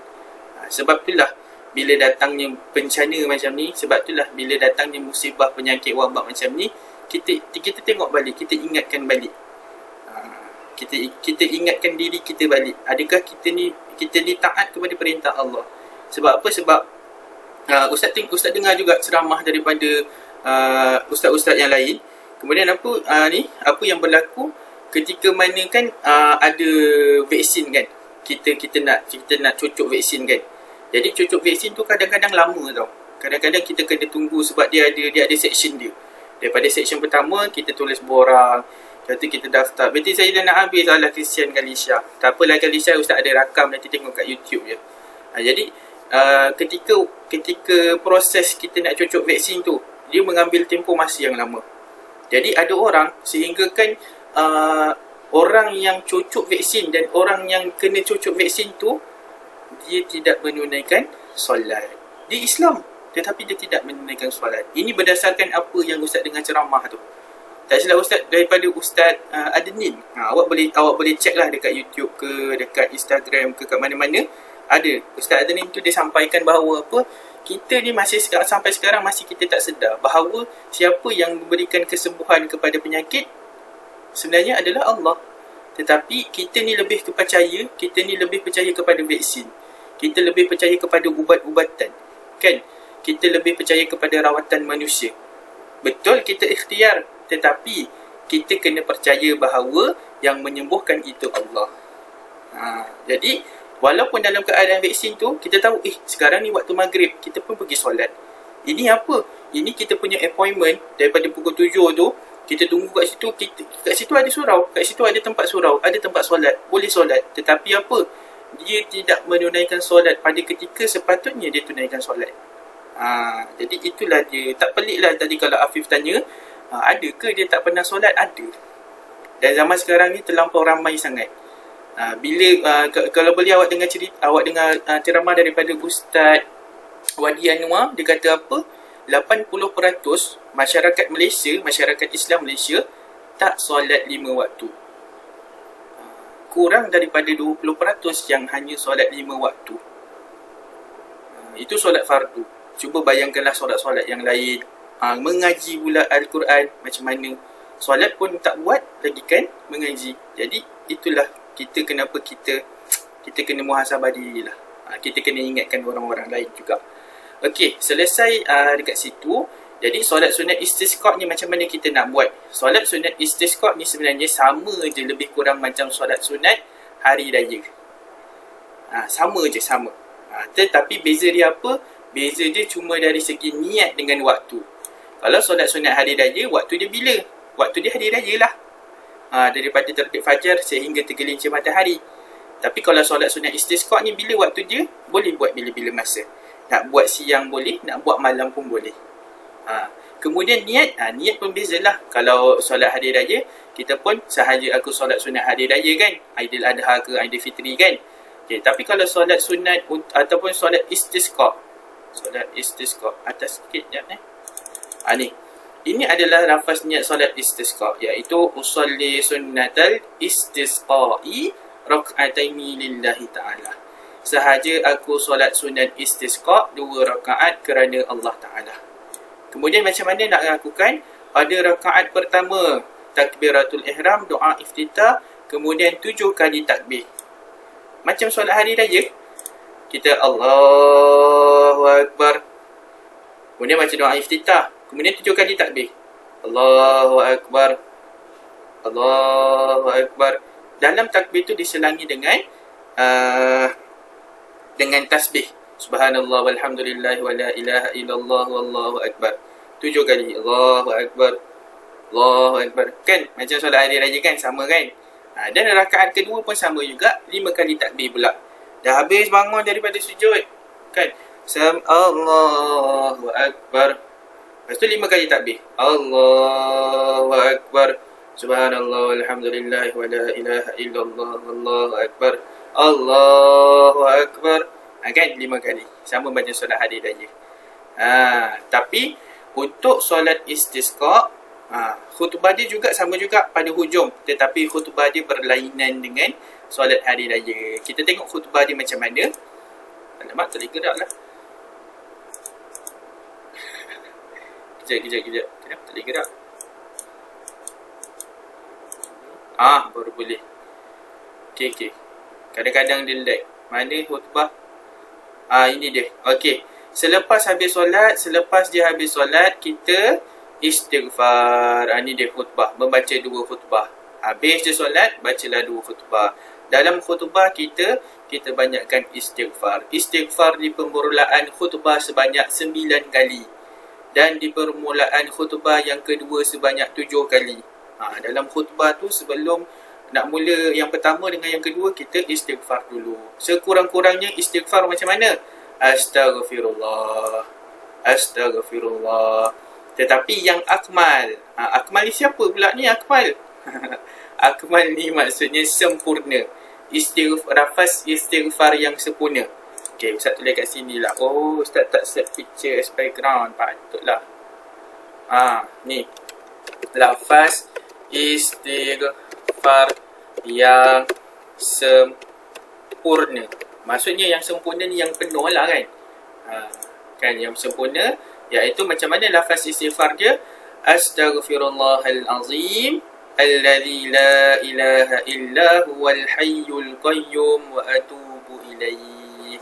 Sebab itulah bila datangnya bencana macam ni, sebab itulah bila datangnya musibah, penyakit, wabak macam ni, kita tengok balik, kita ingatkan balik. Kita ingatkan diri kita balik. Adakah kita ni taat kepada perintah Allah? Sebab apa? Sebab Ustaz dengar juga ceramah daripada ustaz-ustaz yang lain. Kemudian apa yang berlaku ketika mana kan ada vaksin kan, kita nak cucuk vaksin kan. Jadi cucuk vaksin tu kadang-kadang lama tau. Kadang-kadang kita kena tunggu sebab dia ada section dia. Daripada section pertama kita tulis borang, lepas tu kita daftar. Berarti saya dah nak habis lah, kesian Kalisha. Tak apalah Kalisha, Ustaz ada rakam, nanti tengok kat YouTube je. Jadi ketika proses kita nak cucuk vaksin tu, dia mengambil tempoh masa yang lama. Jadi ada orang sehinggakan orang yang cucuk vaksin dan orang yang kena cucuk vaksin tu, dia tidak menunaikan solat. Dia Islam, tetapi dia tidak menunaikan solat. Ini berdasarkan apa yang Ustaz dengar ceramah tu. Tak silap Ustaz, daripada Ustaz Adnin. Awak boleh check lah dekat YouTube ke, dekat Instagram ke, kat mana-mana. Ada. Ustaz Adnin tu dia sampaikan bahawa apa, kita ni sampai sekarang masih kita tak sedar bahawa siapa yang memberikan kesembuhan kepada penyakit sebenarnya adalah Allah. Tetapi kita ni lebih percaya kepada vaksin. Kita lebih percaya kepada ubat-ubatan. Kan? Kita lebih percaya kepada rawatan manusia. Betul kita ikhtiar, tetapi kita kena percaya bahawa yang menyembuhkan itu Allah. Jadi walaupun dalam keadaan vaksin tu, kita tahu sekarang ni waktu maghrib, kita pun pergi solat. Ini apa? Ini kita punya appointment daripada pukul 7 tu, kita tunggu kat situ, kat situ ada surau, kat situ ada tempat surau, ada tempat solat, boleh solat. Tetapi apa? Dia tidak menunaikan solat pada ketika sepatutnya dia tunaikan solat. Jadi itulah dia. Tak pelik lah tadi kalau Afif tanya, ada ke dia tak pernah solat? Ada. Dan zaman sekarang ni terlampau ramai sangat. Kalau boleh awak dengar ceramah daripada Ustaz Wadi Anwar, dia kata apa? 80% masyarakat Malaysia, masyarakat Islam Malaysia tak solat 5 waktu. Kurang daripada 20% yang hanya solat 5 waktu. Itu solat fardu. Cuba bayangkanlah solat-solat yang lain. Mengaji pula Al-Quran macam mana. Solat pun tak buat lagi kan mengaji. Jadi itulah kenapa kita kena muhasabah diri lah. Kita kena ingatkan orang-orang lain juga. Okey, selesai dekat situ. Jadi solat sunat istisqa ni macam mana kita nak buat? Solat sunat istisqa ni sebenarnya sama je, lebih kurang macam solat sunat hari raya. Sama je. Tetapi beza dia apa? Beza dia cuma dari segi niat dengan waktu. Kalau solat sunat hari raya, waktu dia bila? Waktu dia hari raya lah. Daripada terbit fajar sehingga tergelincir matahari. Tapi kalau solat sunat istisqa ni, bila waktu dia? Boleh buat bila-bila masa. Nak buat siang boleh, nak buat malam pun boleh. Kemudian niat pun bezalah. Kalau solat hari raya, kita pun sahaja aku solat sunat hari raya kan, Aidil Adha ke Aidil Fitri kan. Okay, tapi kalau solat sunat ataupun solat istisqa, atas sikit sekejap ni. Ini adalah lafaz niat solat istisqa, iaitu usolli sunnatal istisqa'i rak'ataini lillahi ta'ala. Sahaja aku solat sunat istisqa 2 rakaat kerana Allah Ta'ala. Kemudian macam mana nak lakukan? Pada rakaat pertama, takbiratul ihram, doa iftitah, kemudian 7 kali takbir. Macam solat hari raya. kita Allahu Akbar. Kemudian baca doa iftitah. Kemudian 7 kali takbir. Allahu Akbar. Allahu Akbar. Dalam takbir tu diselangi dengan tasbih. Subhanallah walhamdulillah wa la ilaha illallah wallahu akbar. 7 kali. Allahu Akbar. Allahu Akbar. Kan macam solat hari raya kan, sama kan? Dan rakaat kedua pun sama juga, 5 kali takbir pula. Dah habis bangun daripada sujud kan, Allahu Akbar. Lepas tu 5 kali takbir. Allahu Akbar. Subhanallah walhamdulillah wa la ilaha illallah wallahu akbar. Allahu Akbar. Kan 5 kali. Sama macam solat hari raya. Tapi untuk solat istisqa, khutbah dia juga sama juga pada hujung, tetapi khutbah dia berlainan dengan solat hari raya. Kita tengok khutbah dia macam mana. Alamak, tak boleh gerak lah. Kejap. Kenapa tak boleh gerak? Baru boleh. Okay. Kadang-kadang dia lag. Mana khutbah? Ini dia. Okay. Selepas dia habis solat, kita istighfar. Ini dia khutbah. Membaca 2 khutbah. Habis dia solat, bacalah 2 khutbah. Dalam khutbah kita banyakkan istighfar. Istighfar di permulaan khutbah sebanyak 9 kali. Dan di permulaan khutbah yang kedua sebanyak 7 kali. Dalam khutbah tu, sebelum nak mula yang pertama dengan yang kedua, kita istighfar dulu. Sekurang-kurangnya istighfar macam mana? Astaghfirullah. Tetapi yang akmal. Akmal ni siapa pula ni akmal? Akmal ni maksudnya sempurna. Lafaz istighfar yang sempurna. Okay, Ustaz tulis kat sini lah. Ustaz tak set picture as background. Patutlah. Ni. Lafaz istighfar yang sempurna. Maksudnya yang sempurna ni yang penuh lah kan. Kan yang sempurna, iaitu macam mana lafaz istighfar dia? Astaghfirullahal azim alladzi la ilaha illa huwal hayyul qayyum wa atubu ilaihi.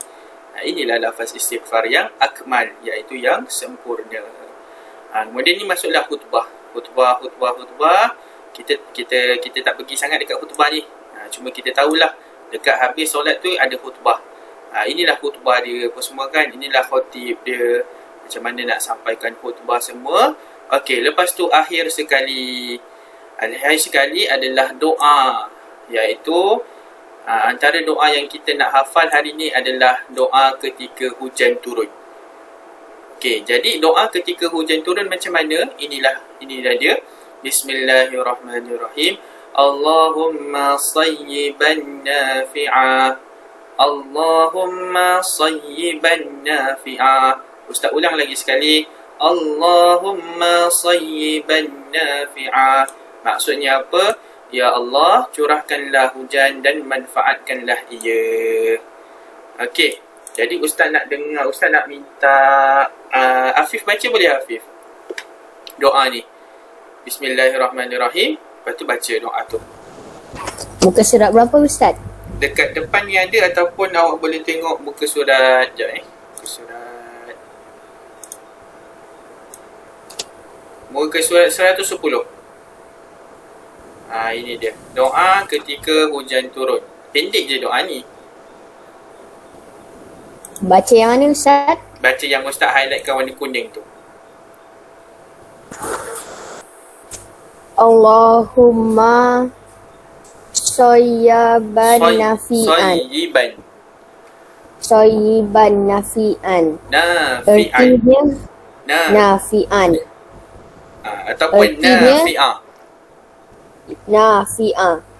Inilah lafaz istighfar yang akmal, iaitu yang sempurna. Kemudian ni masuklah khutbah. Kita tak pergi sangat dekat khutbah ni. Cuma kita tahulah dekat habis solat tu ada khutbah. Inilah khutbah dia apa semua kan. Inilah khatib dia, macam mana nak sampaikan khutbah semua. Okey, lepas tu akhir sekali adalah doa, iaitu antara doa yang kita nak hafal hari ni adalah doa ketika hujan turun. Okey, jadi doa ketika hujan turun macam mana? Inilah dia. Bismillahirrahmanirrahim. Allahumma sayyiban nafi'a. Allahumma sayyiban nafi'a. Ustaz ulang lagi sekali. Allahumma sayyiban nafi'a. Maksudnya apa? Ya Allah, curahkanlah hujan dan manfaatkanlah ia. Okey. Jadi Ustaz nak dengar, Ustaz nak minta Afif baca boleh Afif? Doa ni. Bismillahirrahmanirrahim. Lepas tu baca doa tu. Muka surat berapa Ustaz? Dekat depan ni ada, ataupun awak boleh tengok muka surat. Sekejap Muka surat. Muka surat 110. Ini dia. Doa ketika hujan turun. Pendek je doa ni. Baca yang mana Ustaz? Baca yang Ustaz highlightkan warna kuning tu. Allahumma sayyiban nafi'an. Sayyiban nafi'an. Artinya nafi'an. Ataupun nafi'ah.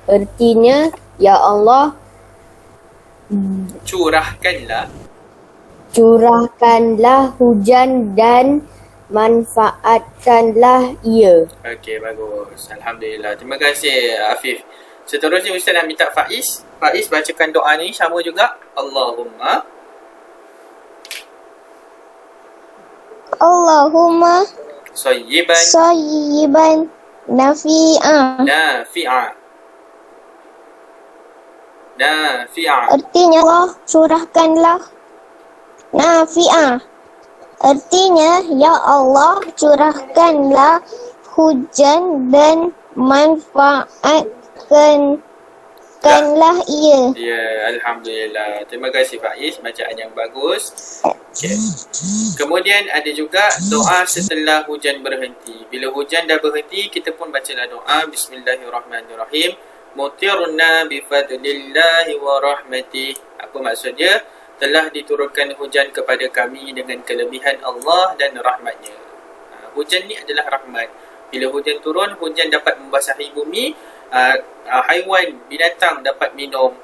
Artinya, ya Allah, curahkanlah hujan dan manfaatkanlah ia. Okey, bagus. Alhamdulillah. Terima kasih Afif. Seterusnya Ustaz nak minta Faiz. Faiz bacakan doa ni sama juga. Allahumma sayyiban nafi'a. Artinya Allah, curahkanlah nafi'ah. Artinya, Ya Allah, curahkanlah hujan dan manfaatkanlah ia. Ya, Alhamdulillah. Terima kasih Faiz, bacaan yang bagus. Okay. Kemudian ada juga doa setelah hujan berhenti. Bila hujan dah berhenti, kita pun bacalah doa Bismillahirrahmanirrahim. Mutirna bifadlillahi wa rahmatih. Apa maksud dia? Telah diturunkan hujan kepada kami dengan kelebihan Allah dan rahmatnya. Hujan ni adalah rahmat. Bila hujan turun, hujan dapat membasahi bumi. Haiwan, binatang dapat minum.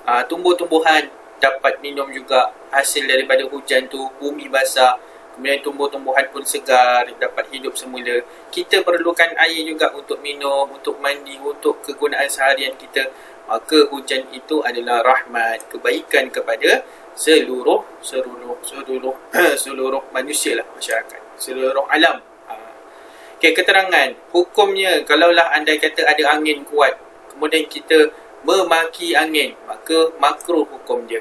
Tumbuh-tumbuhan dapat minum juga hasil daripada hujan tu. Bumi basah. Kemudian tumbuh-tumbuhan pun segar, dapat hidup semula. Kita perlukan air juga untuk minum, untuk mandi, untuk kegunaan seharian kita. Maka hujan itu adalah rahmat, kebaikan kepada seluruh manusia lah, masyarakat, seluruh alam. Okay, keterangan hukumnya, kalaulah andai kata ada angin kuat, kemudian kita memaki angin, maka makruh hukum dia.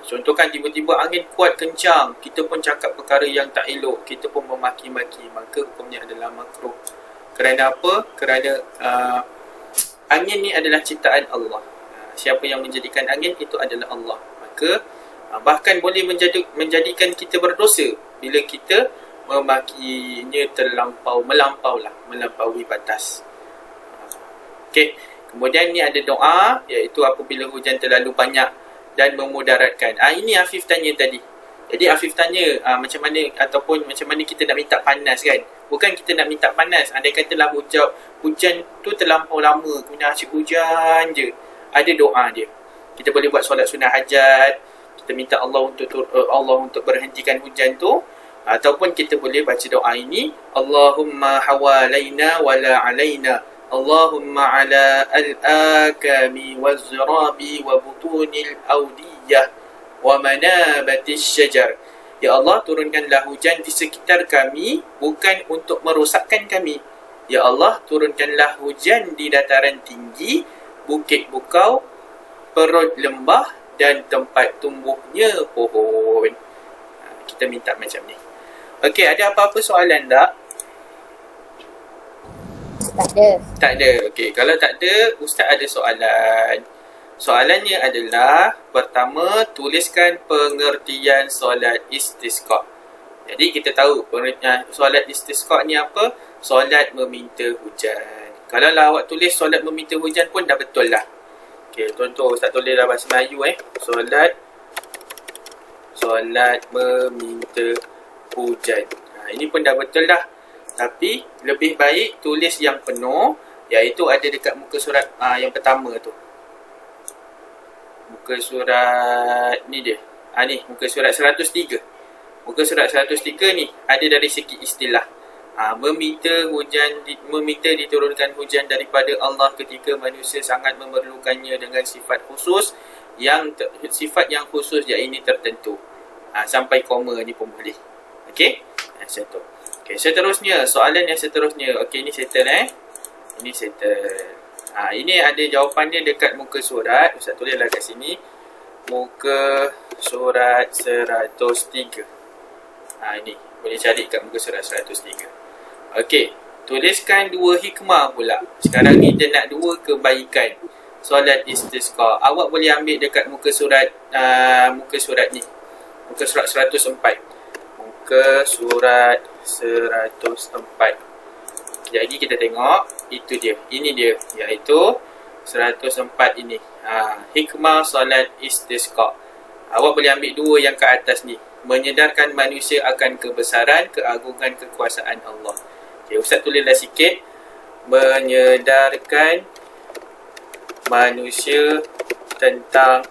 Contohkan tiba-tiba angin kuat kencang, kita pun cakap perkara yang tak elok, kita pun memaki-maki, maka hukumnya adalah makruh. Kerana apa? Kerana angin ni adalah ciptaan Allah. Siapa yang menjadikan angin itu adalah Allah. Maka bahkan boleh menjadikan kita berdosa bila kita memakinya melampaui batas. Okey. Kemudian ni ada doa, iaitu apabila hujan terlalu banyak dan memudaratkan. Ini Afif tanya tadi. Jadi Afif tanya macam mana, ataupun macam mana kita nak minta panas kan? Bukan kita nak minta panas. Andai katalah hujan tu terlampau lama, kemudian asyik hujan je, ada doa dia. Kita boleh buat solat sunnah hajat. Kita minta Allah untuk berhentikan hujan tu. Ataupun kita boleh baca doa ini. Allahumma hawalaina wala alaina. Allahumma ala al-akami waz-zirabi wa butunil awdiyah wa manabatis syajar. Ya Allah, turunkanlah hujan di sekitar kami, bukan untuk merosakkan kami. Ya Allah, turunkanlah hujan di dataran tinggi, bukit bukau, perut lembah dan tempat tumbuhnya pohon. Kita minta macam ni. Okey, ada apa-apa soalan tak? Tak ada. Tak ada. Okey, kalau tak ada, Ustaz ada soalan. Soalannya adalah, pertama, tuliskan pengertian solat istisqa. Jadi kita tahu solat istisqa ni apa? Solat meminta hujan. Kalau lah awak tulis solat meminta hujan pun dah betul lah. Okey, contoh Ustaz tulis dalam bahasa Melayu solat meminta hujan. Ini pun dah betul dah. Tapi lebih baik tulis yang penuh, iaitu ada dekat muka surat yang pertama tu. Muka surat ni dia. Ni muka surat 103. Muka surat 103 ni ada dari segi istilah. Meminta diturunkan hujan daripada Allah ketika manusia sangat memerlukannya dengan sifat khusus, sifat yang khusus ini tertentu. Sampai koma ni pun boleh. Okey? Satu. Okey, seterusnya, soalan yang seterusnya. Okey, ini settle Ini settle. Ini ada jawapan dia dekat muka surat. Ustaz tulislah kat sini. Muka surat 103. Ini boleh cari kat muka surat 103. Okey, tuliskan 2 hikmah pula. Sekarang ni dia nak 2 kebaikan solat istisqa. Awak boleh ambil dekat muka surat ni. Muka surat 104. Muka surat 104. Jadi kita tengok, itu dia. Ini dia, iaitu 104 ini. Hikmah solat istisqa. Awak boleh ambil 2 yang ke atas ni. Menyedarkan manusia akan kebesaran, keagungan, kekuasaan Allah. Okay, Ustaz tulislah sikit. Menyedarkan manusia tentang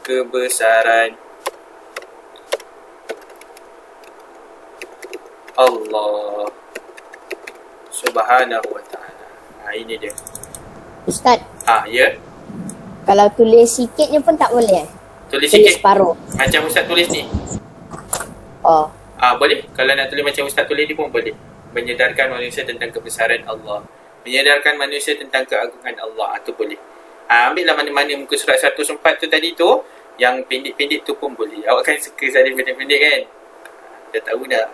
kebesaran Allah Subhanahu wa ta'ala. Ini dia. Ustaz, Ya. kalau tulis sikitnya pun tak boleh Tulis Tulis sikit. separuh. Macam Ustaz tulis ni. Oh, Boleh. Kalau nak tulis macam Ustaz tulis ni pun boleh. Menyedarkan manusia tentang kebesaran Allah. Menyedarkan manusia tentang keagungan Allah. Itu boleh. Ambillah mana-mana muka surat 104 tu tadi tu. Yang pendek-pendek tu pun boleh. Awak kan suka salin pendek-pendek kan? Dah tahu dah.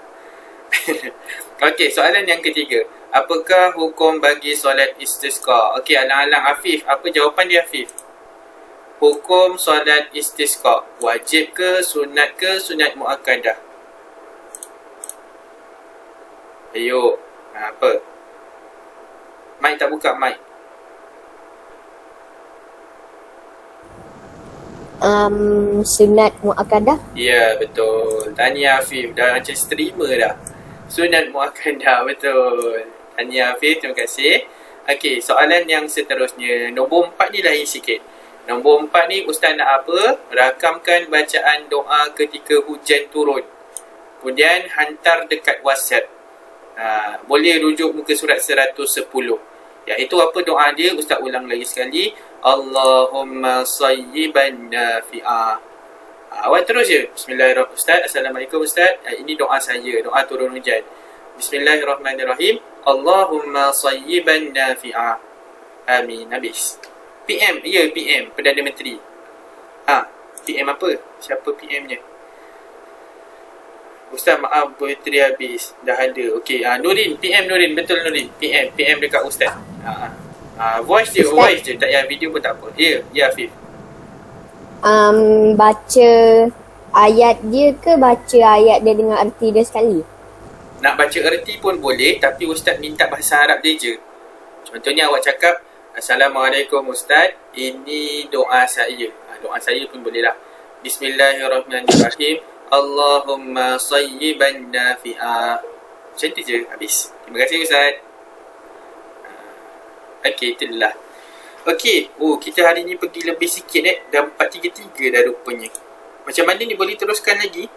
Okey, soalan yang ketiga. Apakah hukum bagi solat istisqa? Okey, alang-alang Afif. Apa jawapan dia Afif? Hukum solat istisqa. Wajib ke, sunat muakkadah? Ayo. Apa? Mic tak buka mic. Sunat muakkadah. Ya, betul. Tahniah Afif. Dah macam streamer dah. Sunat muakkadah, betul. Tahniah Afif, terima kasih. Okey, soalan yang seterusnya. Nombor 4 ni lain sikit. Nombor 4 ni Ustaz nak apa? Rakamkan bacaan doa ketika hujan turun. Kemudian hantar dekat WhatsApp. Boleh rujuk muka surat 110. Iaitu apa doa dia? Ustaz ulang lagi sekali. Allahumma sayyiban nafi'a. Awak terus je. Bismillahirrahmanirrahim. Ustaz, Assalamualaikum Ustaz. Ini doa saya, doa turun hujan. Bismillahirrahmanirrahim. Allahumma sayyiban nafi'a. Amin. Habis. PM. Ya, PM. Perdana Menteri. PM apa? Siapa PM-nya? Ustaz, maaf, bateri habis. Dah ada. Okey. Nurin. PM Nurin. Betul Nurin. PM dekat Ustaz. Voice je. Voice je. Tak payah video pun tak apa. Ya, Afif. Baca ayat dia ke baca ayat dia dengan erti dia sekali? Nak baca erti pun boleh, tapi Ustaz minta bahasa Arab dia je. Contohnya awak cakap, Assalamualaikum Ustaz, ini doa saya. Doa saya pun boleh lah. Bismillahirrahmanirrahim. Allahumma sayyiban nafi'a. Macam tu je, habis. Terima kasih Ustaz. Okey, itulah. Okey, kita hari ni pergi lebih sikit dah 4.33 dah rupanya. Macam mana ni, boleh teruskan lagi?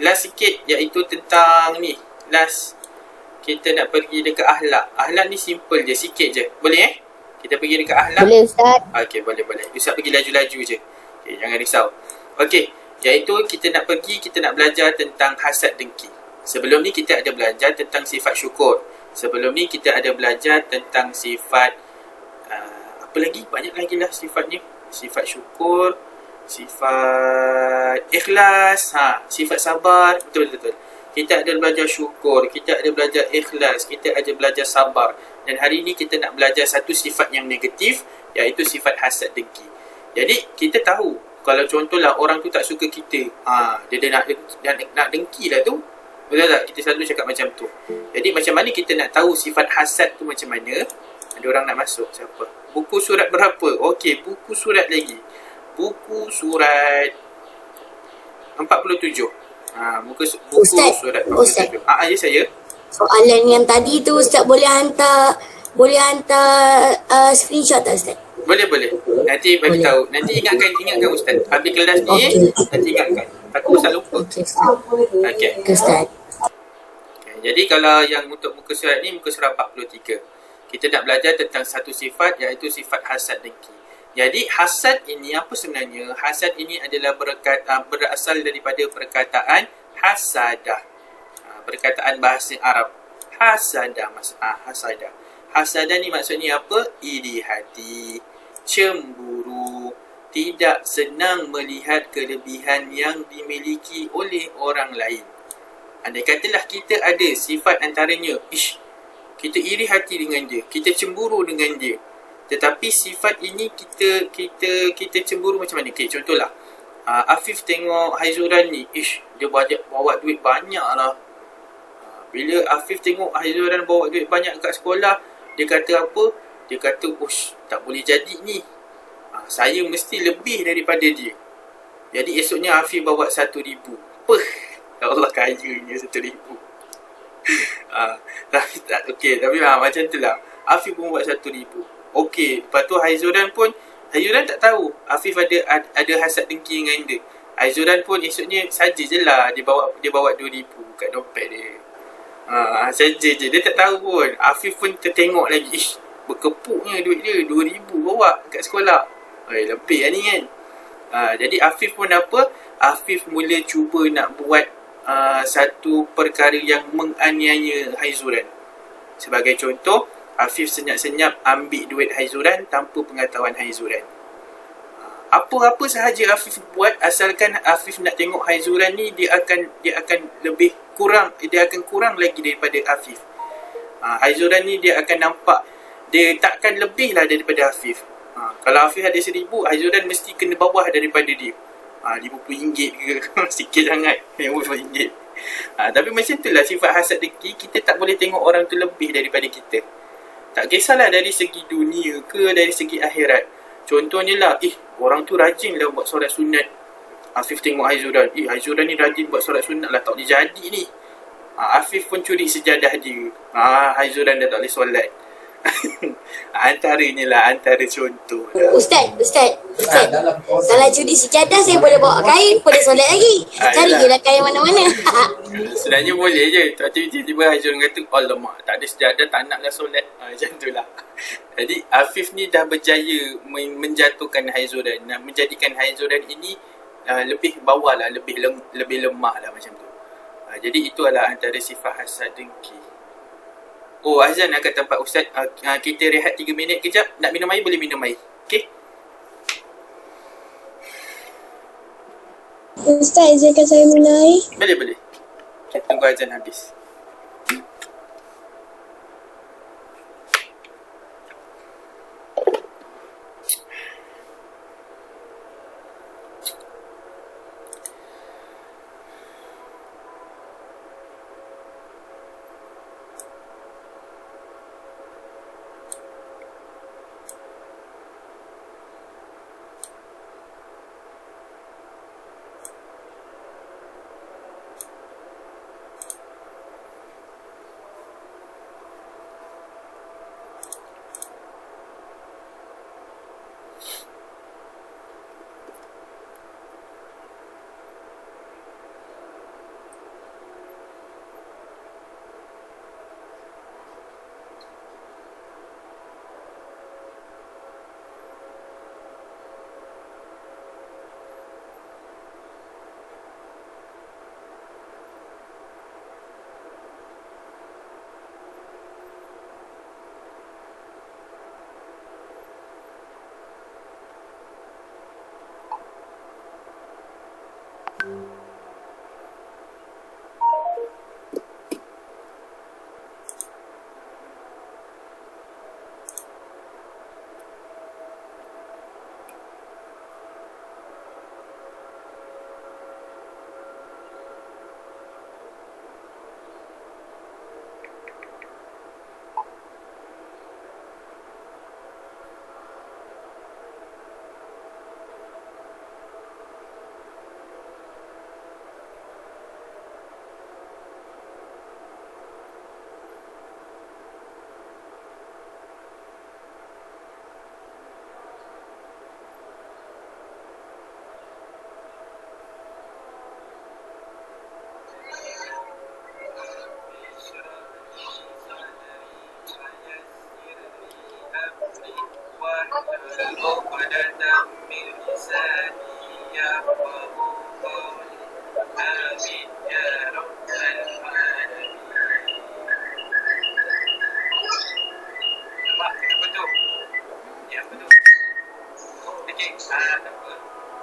Last sikit, iaitu tentang ni. Last, kita nak pergi dekat akhlak. Akhlak ni simple je, sikit je. Boleh Kita pergi dekat akhlak? Boleh Ustaz. Okey, boleh. Ustaz pergi laju-laju je. Okey, jangan risau. Okey, iaitu kita nak belajar tentang hasad dengki. Sebelum ni kita ada belajar tentang sifat syukur. Sebelum ni kita ada belajar tentang sifat apa lagi? Banyak lagi lah sifatnya. Sifat syukur, sifat ikhlas, sifat sabar. Betul. Kita ada belajar syukur, kita ada belajar ikhlas, kita ada belajar sabar. Dan hari ni kita nak belajar satu sifat yang negatif, iaitu sifat hasad dengki. Jadi kita tahu, kalau contohlah orang tu tak suka kita, dia nak dengki lah tu. Betul tak? Kita selalu cakap macam tu. Jadi macam mana kita nak tahu sifat hasad tu macam mana? Ada orang nak masuk. Siapa? Buku surat berapa? Okey, buku surat lagi. Buku surat 47. Buku Ustaz, surat 47. Ustaz. Ya saya. Soalan yang tadi tu Ustaz boleh hantar screenshot tak Ustaz? Boleh. Nanti bagi tahu. Nanti ingatkan Ustaz. Habis kelas ni, nanti ingatkan. Takut Ustaz lupa. Okey Ustaz. Okey. Ustaz. Jadi kalau yang untuk muka surat ni, muka surat 43. Kita nak belajar tentang satu sifat, iaitu sifat hasad dengki. Jadi hasad ini apa sebenarnya? Hasad ini adalah berasal daripada perkataan hasadah. Perkataan bahasa Arab. Hasadah. Hasadah. Hasadah ni maksudnya apa? Iri hati, cemburu, tidak senang melihat kelebihan yang dimiliki oleh orang lain. Andai katalah kita ada sifat antaranya, kita iri hati dengan dia, kita cemburu dengan dia. Tetapi sifat ini kita cemburu macam mana? Okay, contohlah, Afif tengok Haizuran ni, dia bawa duit banyak lah. Bila Afif tengok Haizuran bawa duit banyak kat sekolah, dia kata apa? Dia kata, tak boleh jadi ni. Saya mesti lebih daripada dia. Jadi esoknya Afif bawa 1,000. Ya Allah, kayanya 1,000. Tapi macam tu lah. Afif pun buat 1,000. Okey, lepas tu Haizuran tak tahu Afif ada hasad dengki dengan dia. Haizuran pun esoknya saja je lah dia bawa 2,000 kat dompet dia. Saja je, dia tak tahu pun. Afif pun tertengok lagi, berkepuknya duit dia, 2,000 bawa kat sekolah. Lebih lah ni kan. Jadi Afif pun apa? Afif mula cuba nak buat satu perkara yang menganiaya Haizuran. Sebagai contoh, Afif senyap-senyap ambil duit Haizuran tanpa pengetahuan Haizuran. apa-apa sahaja Afif buat, asalkan Afif nak tengok Haizuran ni, dia akan lebih kurang, dia akan kurang lagi daripada Afif. Haizuran ni dia akan nampak dia takkan lebih lah daripada Afif. Kalau Afif ada 1,000, Haizuran mesti kena bawah daripada dia. RM50 ke sikit sangat RM50. Tapi macam tu lah sifat hasad dengki. Kita tak boleh tengok orang tu lebih daripada kita. Tak kisahlah dari segi dunia ke dari segi akhirat. Contohnya lah, orang tu rajin lah buat solat sunat. Afif tengok Haizuran, Haizuran ni rajin buat solat sunat lah, tak boleh jadi ni. Afif pun curi sejadah dia. Haizuran dah tak boleh solat. Antaranya lah, antara contoh lah. Ustaz. Kalau curi sejadah, saya boleh bawa kain, boleh solat lagi. Cari je lah kain mana-mana. Sebenarnya boleh je. Tapi tiba-tiba Haizuran kata, alamak, tak ada sejadah, tak naklah solat. Macam tu lah. Jadi Afif ni dah berjaya menjatuhkan Haizuran, menjadikan Haizuran ini lebih bawah lah, lebih lemah lah macam tu. Jadi itu adalah antara sifat hasad dengki. Azan nak kat tempat Ustaz. Kita rehat 3 minit kejap. Nak minum air boleh minum air. Okay? Ustaz, izinkan saya minum air. Boleh. Kita tunggu azan habis.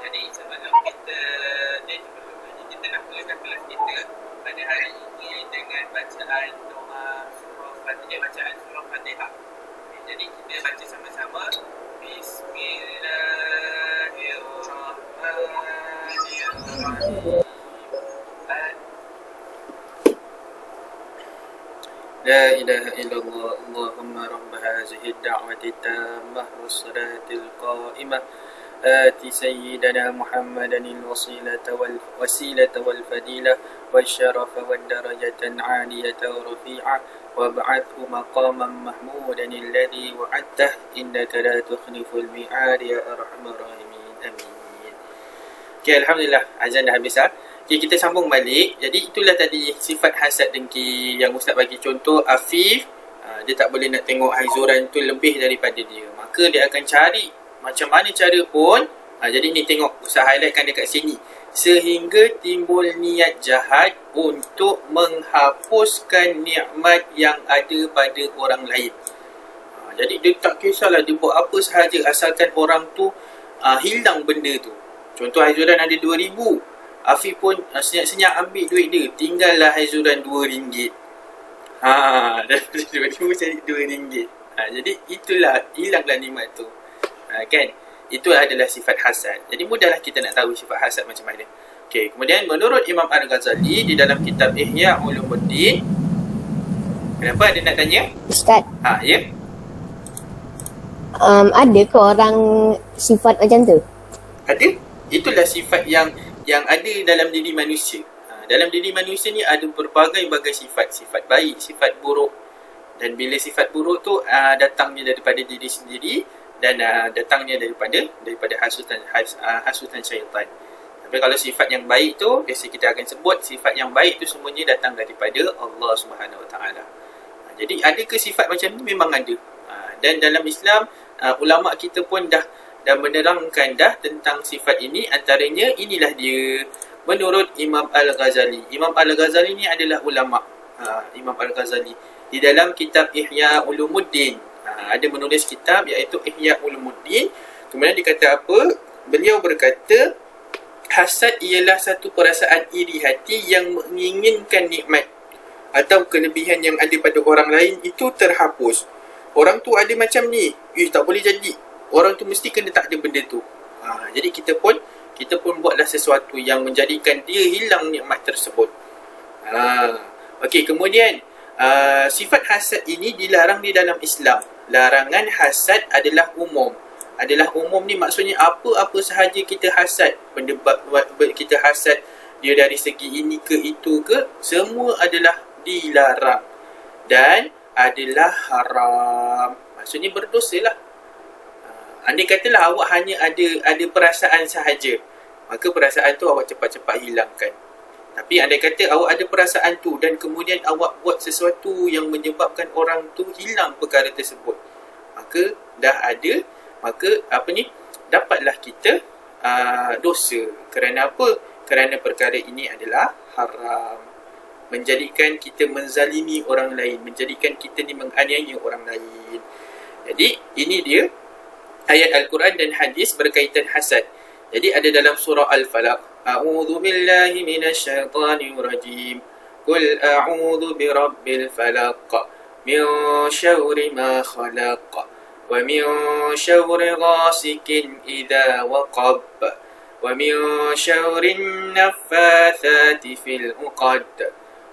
Jadi sebelum kita nak mulakan kelas kita pada hari ini dengan bacaan doa bacaan surah Fatihah. Jadi kita baca sama-sama. Bismillahirrahmanirrahim. لا إله إلا الله اللهم رب هذه الدعوة التامة والصلاة القائمة آت سيدنا محمدا الوسيلة والفضيلة والشرف والدرجة العالية والرفيعة وابعثه مقاما محمودا الذي وعدته إنك لا تخلف الميعاد يا أرحم الراحمين آمين. Okay, Alhamdulillah, azan dah habis lah. Okay, kita sambung balik. Jadi itulah tadi sifat hasad dengki yang Ustaz bagi contoh. Afif, dia tak boleh nak tengok Haizuran tu lebih daripada dia. Maka dia akan cari macam mana cara pun. Jadi ni tengok, Ustaz highlightkan dekat sini. Sehingga timbul niat jahat untuk menghapuskan nikmat yang ada pada orang lain. Jadi dia tak kisahlah dia buat apa sahaja asalkan orang tu hilang benda tu. Contoh Haizuran ada 2,000, Afiq pun senyap-senyap ambil duit dia, tinggallah Haizuran RM2. Daripada 2,000 jadi RM2. Jadi itulah, hilanglah nikmat tu. Kan? Itu adalah sifat hasad. Jadi mudahlah kita nak tahu sifat hasad macam mana. Okey, kemudian menurut Imam Al-Ghazali di dalam kitab Ihya Ulumuddin, kenapa ada nak tanya? Ustaz, Ya. ada ke orang sifat macam tu? Ada. Itulah sifat yang ada dalam diri manusia. Dalam diri manusia ni ada berbagai-bagai sifat. Sifat baik, sifat buruk. Dan bila sifat buruk tu datangnya daripada diri sendiri dan datangnya daripada hasutan syaitan. Tapi kalau sifat yang baik tu, biasa kita akan sebut sifat yang baik tu semuanya datang daripada Allah Subhanahu Wa Taala. Jadi ada ke sifat macam ni? Memang ada. Dan dalam Islam, ulama kita pun dah menerangkan dah tentang sifat ini. Antaranya inilah dia menurut Imam Al-Ghazali. Imam Al-Ghazali ni adalah ulama. Imam Al-Ghazali di dalam kitab Ihya Ulumuddin ada menulis kitab iaitu Ihya Ulumuddin. Kemudian dia kata apa? Beliau berkata, hasad ialah satu perasaan iri hati yang menginginkan nikmat atau kelebihan yang ada pada orang lain itu terhapus. Orang tu ada macam ni, tak boleh jadi. Orang tu mesti kena tak ada benda tu. Jadi kita pun buatlah sesuatu yang menjadikan dia hilang nikmat tersebut. Okey, kemudian sifat hasad ini dilarang di dalam Islam. Larangan hasad adalah umum. Adalah umum ni maksudnya apa-apa sahaja kita hasad. Benda kita hasad dia dari segi ini ke itu ke, semua adalah dilarang dan adalah haram. Maksudnya berdosa lah. Andai katalah awak hanya ada perasaan sahaja, maka perasaan tu awak cepat-cepat hilangkan. Tapi andai kata awak ada perasaan tu dan kemudian awak buat sesuatu yang menyebabkan orang tu hilang perkara tersebut, maka dapatlah kita dosa. Kerana apa? Kerana perkara ini adalah haram. Menjadikan kita menzalimi orang lain, menjadikan kita ni menganiaya orang lain. Jadi ini dia ayat Al-Quran dan hadis berkaitan hasad. Jadi ada dalam surah Al-Falaq, a'udzu billahi minasyaitonir rajim. Qul a'udzu birabbil falaq min syarri ma khalaq wa min syarri ghasikin idza waqab wa min syarri naffathati fil 'uqad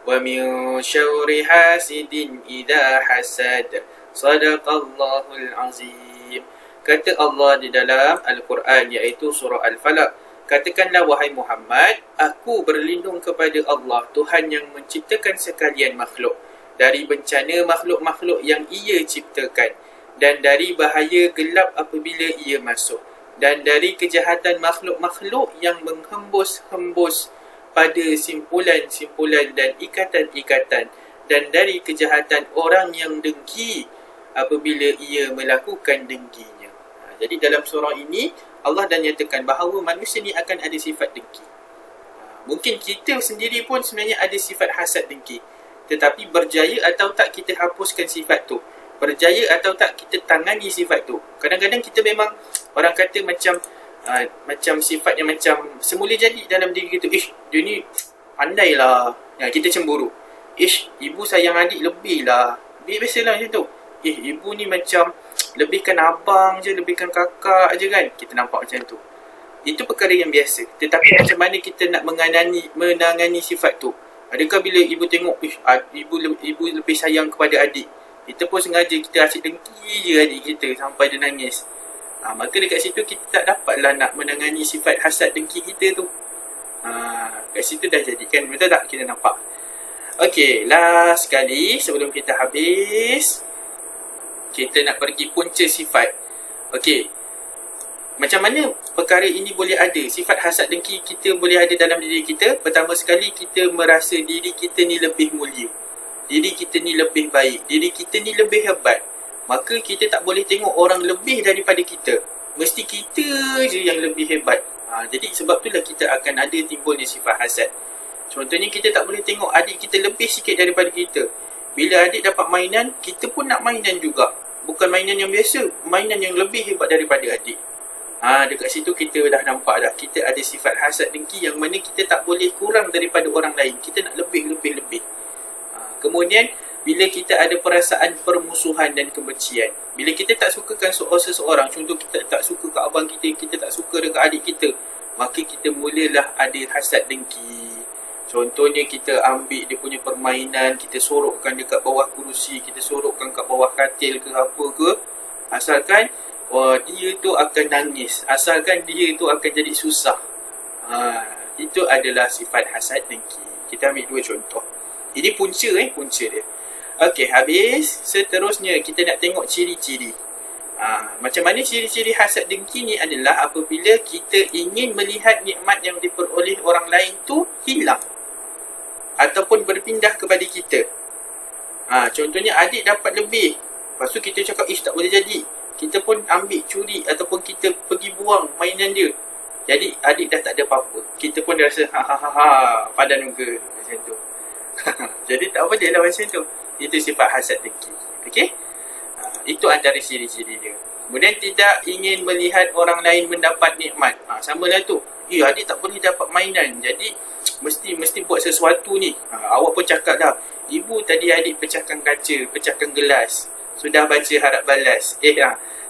wa min syarri hasidin idza hasad. Sadaqallahul azim. Kata Allah di dalam Al-Quran iaitu surah Al-Falaq, katakanlah wahai Muhammad, aku berlindung kepada Allah, Tuhan yang menciptakan sekalian makhluk, dari bencana makhluk-makhluk yang ia ciptakan, dan dari bahaya gelap apabila ia masuk, dan dari kejahatan makhluk-makhluk yang menghembus-hembus pada simpulan-simpulan dan ikatan-ikatan, dan dari kejahatan orang yang dengki apabila ia melakukan dengkinya. Jadi dalam surah ini Allah dah nyatakan bahawa manusia ni akan ada sifat dengki. Mungkin kita sendiri pun sebenarnya ada sifat hasad dengki. Tetapi berjaya atau tak kita hapuskan sifat tu, berjaya atau tak kita tangani sifat tu. Kadang-kadang kita memang orang kata macam sifat yang macam semula jadi dalam diri kita. Dia ni pandai lah. Kita cemburu. Ibu sayang adik lebih lah. Biasalah macam tu. Ibu ni macam lebihkan abang je, lebihkan kakak je kan. Kita nampak macam tu. Itu perkara yang biasa. Tetapi macam mana kita nak menangani sifat tu? Adakah bila ibu tengok ibu lebih sayang kepada adik, kita pun sengaja kita asyik dengki je adik kita sampai dia nangis. Maka dekat situ kita tak dapatlah nak menangani sifat hasad dengki kita tu. Kat situ dah jadikan, betul tak kita nampak? Okey, last sekali sebelum kita habis, kita nak pergi punca sifat. Okey, macam mana perkara ini boleh ada? Sifat hasad dengki kita boleh ada dalam diri kita. Pertama sekali, kita merasa diri kita ni lebih mulia, diri kita ni lebih baik, diri kita ni lebih hebat. Maka kita tak boleh tengok orang lebih daripada kita. Mesti kita je yang lebih hebat. Jadi sebab itulah kita akan ada timbulnya sifat hasad. Contohnya, kita tak boleh tengok adik kita lebih sikit daripada kita. Bila adik dapat mainan, kita pun nak mainan juga. Bukan mainan yang biasa, mainan yang lebih hebat daripada adik. Dekat situ kita dah nampak dah kita ada sifat hasad dengki yang mana kita tak boleh kurang daripada orang lain. Kita nak lebih. Kemudian bila kita ada perasaan permusuhan dan kebencian, bila kita tak sukakan seseorang, contoh kita tak suka ke abang kita tak suka dekat adik kita, maka kita mulalah ada hasad dengki. Contohnya kita ambil dia punya permainan, kita sorokkan dekat bawah kerusi, kita sorokkan kat bawah katil ke apa ke, asalkan dia tu akan nangis, asalkan dia tu akan jadi susah. Itu adalah sifat hasad dengki. Kita ambil 2 contoh. Ini punca dia. Okey, habis seterusnya kita nak tengok ciri-ciri. Macam mana ciri-ciri hasad dengki ni adalah apabila kita ingin melihat nikmat yang diperoleh orang lain tu hilang ataupun berpindah kepada kita. Contohnya adik dapat lebih, lepas tu kita cakap tak boleh jadi. Kita pun ambil curi ataupun kita pergi buang mainan dia. Jadi adik dah tak ada apa-apa. Kita pun dah rasa padan muka macam tu. Jadi tak boleh lah macam tu. Itu sifat hasad dengki. Okey? Itu antara ciri-ciri dia. Kemudian tidak ingin melihat orang lain mendapat nikmat. Sama lah tu. Adik tak boleh dapat mainan. Jadi mesti buat sesuatu ni. Awak pun cakap dah. Ibu tadi adik pecahkan kaca, pecahkan gelas. Sudah baca harap balas.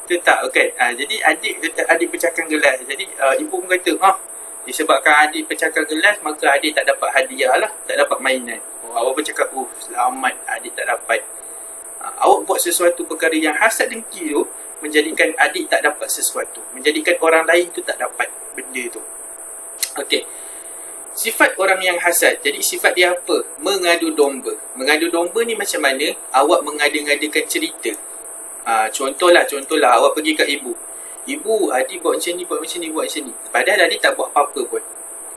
Tu tak kan. Jadi adik pecahkan gelas. Jadi ibu pun kata, disebabkan adik pecahkan gelas, maka adik tak dapat hadiah lah, tak dapat mainan. Awak pun cakap, selamat adik tak dapat. Awak buat sesuatu perkara yang hasad dengki tu, menjadikan adik tak dapat sesuatu, menjadikan orang lain tu tak dapat benda tu. Okey. Sifat orang yang hasad. Jadi sifat dia apa? Mengadu domba. Mengadu domba ni macam mana? Awak mengada-ngadakan cerita. Contohlah awak pergi kat ibu. Ibu, adik buat macam ni, buat macam ni. Padahal adik tak buat apa-apa pun.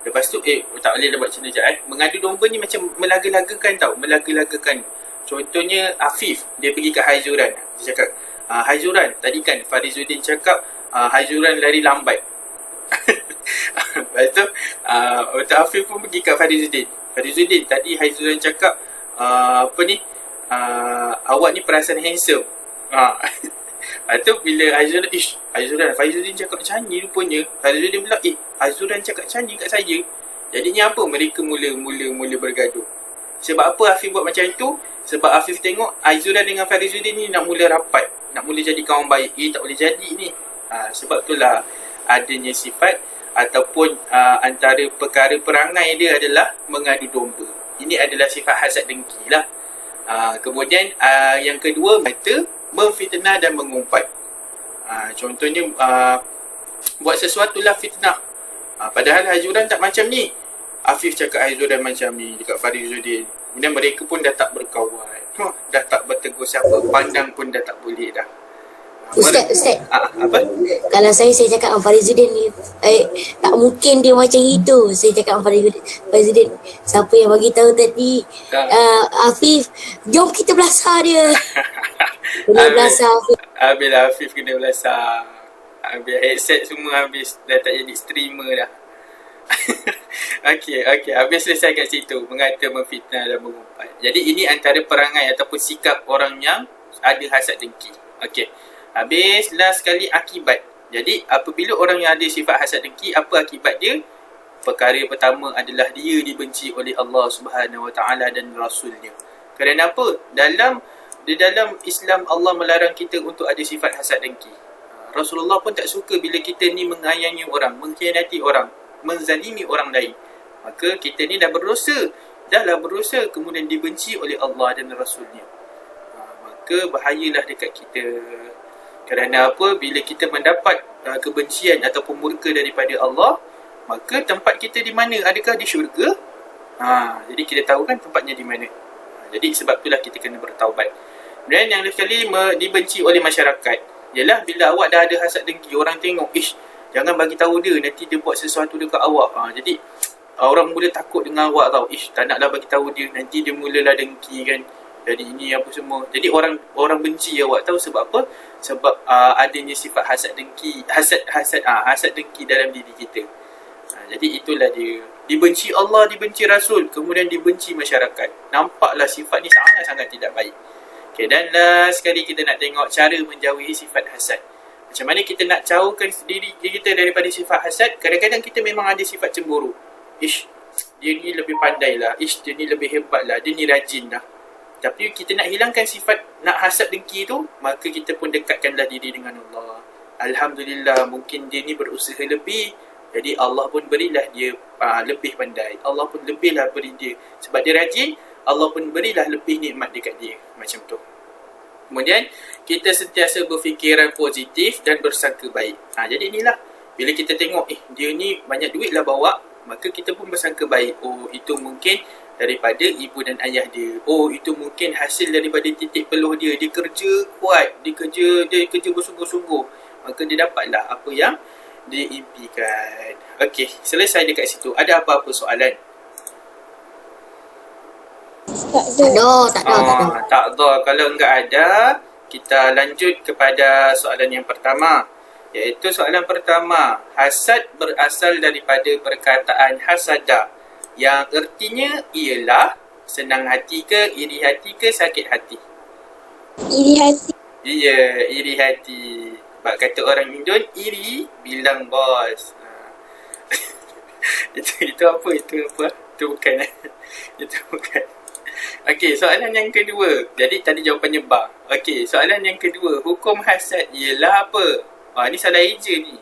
Lepas tu, tak boleh dah buat macam ni sekejap. Mengadu domba ni macam melaga-lagakan tau. Melaga-lagakan. Contohnya Afif, dia pergi kat Haizuran. Dia cakap, Haizuran, tadi kan Farizuddin cakap, Haizuran lari lambat. Lepas tu Dr. Afif pun pergi kat Farizuddin, tadi Haizuran cakap awak ni perasan handsome. Lepas tu bila Farizuddin cakap macam ni rupanya, Farizuddin pula Haizuran cakap macam ni kat saya. Jadinya apa? Mereka mula bergaduh. Sebab apa Afif buat macam itu? Sebab Afif tengok Haizuran dengan Farizuddin ni nak mula rapat, nak mula jadi kawan baik. Tak boleh jadi ni. Sebab itulah adanya sifat ataupun antara perkara perangai dia adalah mengadu domba. Ini adalah sifat hasad dengki lah. Kemudian yang kedua, mata memfitnah dan mengumpat. Contohnya buat sesuatu lah fitnah. Padahal Haizuran tak macam ni. Afif cakap Haizuran macam ni dekat Farizuddin. Kemudian mereka pun dah tak berkawan. Dah tak bertegur siapa. Pandang pun dah tak boleh dah. Ustaz. Apa? Kalau saya cakap dengan Farizuddin ni, tak mungkin dia macam itu. Saya cakap dengan Farizuddin, siapa yang bagi tahu tadi? Afif, jom kita belasah dia. Kena belasah Afif. Habis lah Afif kena belasah. Habis headset semua habis. Dah tak jadi streamer dah. Okey. Habis selesai kat situ. Mengata, memfitnah dan mengumpat. Jadi ini antara perangai ataupun sikap orang yang ada hasad dengki. Okey. Habis last sekali akibat. Jadi apabila orang yang ada sifat hasad dengki, apa akibat dia? Perkara pertama adalah dia dibenci oleh Allah Subhanahu Wa Taala dan Rasulnya. Kerana apa? Di dalam Islam Allah melarang kita untuk ada sifat hasad dengki. Rasulullah pun tak suka bila kita ni mengayangi orang, mengkhianati orang, menzalimi orang lain. Maka kita ni dah berdosa kemudian dibenci oleh Allah dan Rasulnya. Maka bahayalah dekat kita. Kerana apa? Bila kita mendapat kebencian ataupun murka daripada Allah, maka tempat kita di mana? Adakah di syurga? Jadi kita tahu kan tempatnya di mana. Jadi sebab itulah kita kena bertaubat. Dan yang sekali dibenci oleh masyarakat. Ialah bila awak dah ada hasad dengki, orang tengok, jangan bagi tahu dia, nanti dia buat sesuatu dekat awak. Jadi orang mula takut dengan awak tau. Tak naklah bagi tahu dia, nanti dia mulalah dengki kan. Jadi ini apa semua. Jadi orang benci awak tahu sebab apa? Sebab adanya sifat hasad dengki, hasad dengki dalam diri kita. Jadi itulah dia. Dibenci Allah, dibenci Rasul, kemudian dibenci masyarakat. Nampaklah sifat ni sangat-sangat tidak baik. Okay, dan last sekali kita nak tengok cara menjauhi sifat hasad. Macam mana kita nak jauhkan diri kita daripada sifat hasad? Kadang-kadang kita memang ada sifat cemburu. Ish, dia ni lebih pandai lah. Ish, dia ni lebih hebat lah. Dia ni rajin lah. Tapi kita nak hilangkan sifat nak hasad dengki tu, maka kita pun dekatkanlah diri dengan Allah. Alhamdulillah, mungkin dia ni berusaha lebih, jadi Allah pun berilah dia lebih pandai. Allah pun lebihlah beri dia. Sebab dia rajin, Allah pun berilah lebih nikmat dekat dia. Macam tu. Kemudian, kita sentiasa berfikiran positif dan bersangka baik. Jadi inilah. Bila kita tengok, dia ni banyak duit lah bawa, maka kita pun bersangka baik. Oh, itu mungkin daripada ibu dan ayah dia. Oh, itu mungkin hasil daripada titik peluh dia. Dia kerja kuat. Dia kerja bersungguh-sungguh. Maka dia dapatlah apa yang diimpikan. Okey, selesai dekat situ. Ada apa-apa soalan? Tak ada. Tak ada. Kalau enggak ada, kita lanjut kepada soalan yang pertama. Iaitu soalan pertama. Hasad berasal daripada perkataan hasada, yang artinya ialah senang hati ke, iri hati ke, sakit hati? Iri hati. Ya, iri hati. Sebab kata orang Indon, iri bilang bos. Itu apa? Itu bukan. Itu bukan. Okey, soalan yang kedua. Jadi tadi jawapannya ba. Okey, soalan yang kedua. Hukum hasad ialah apa? Ni salah eja ni.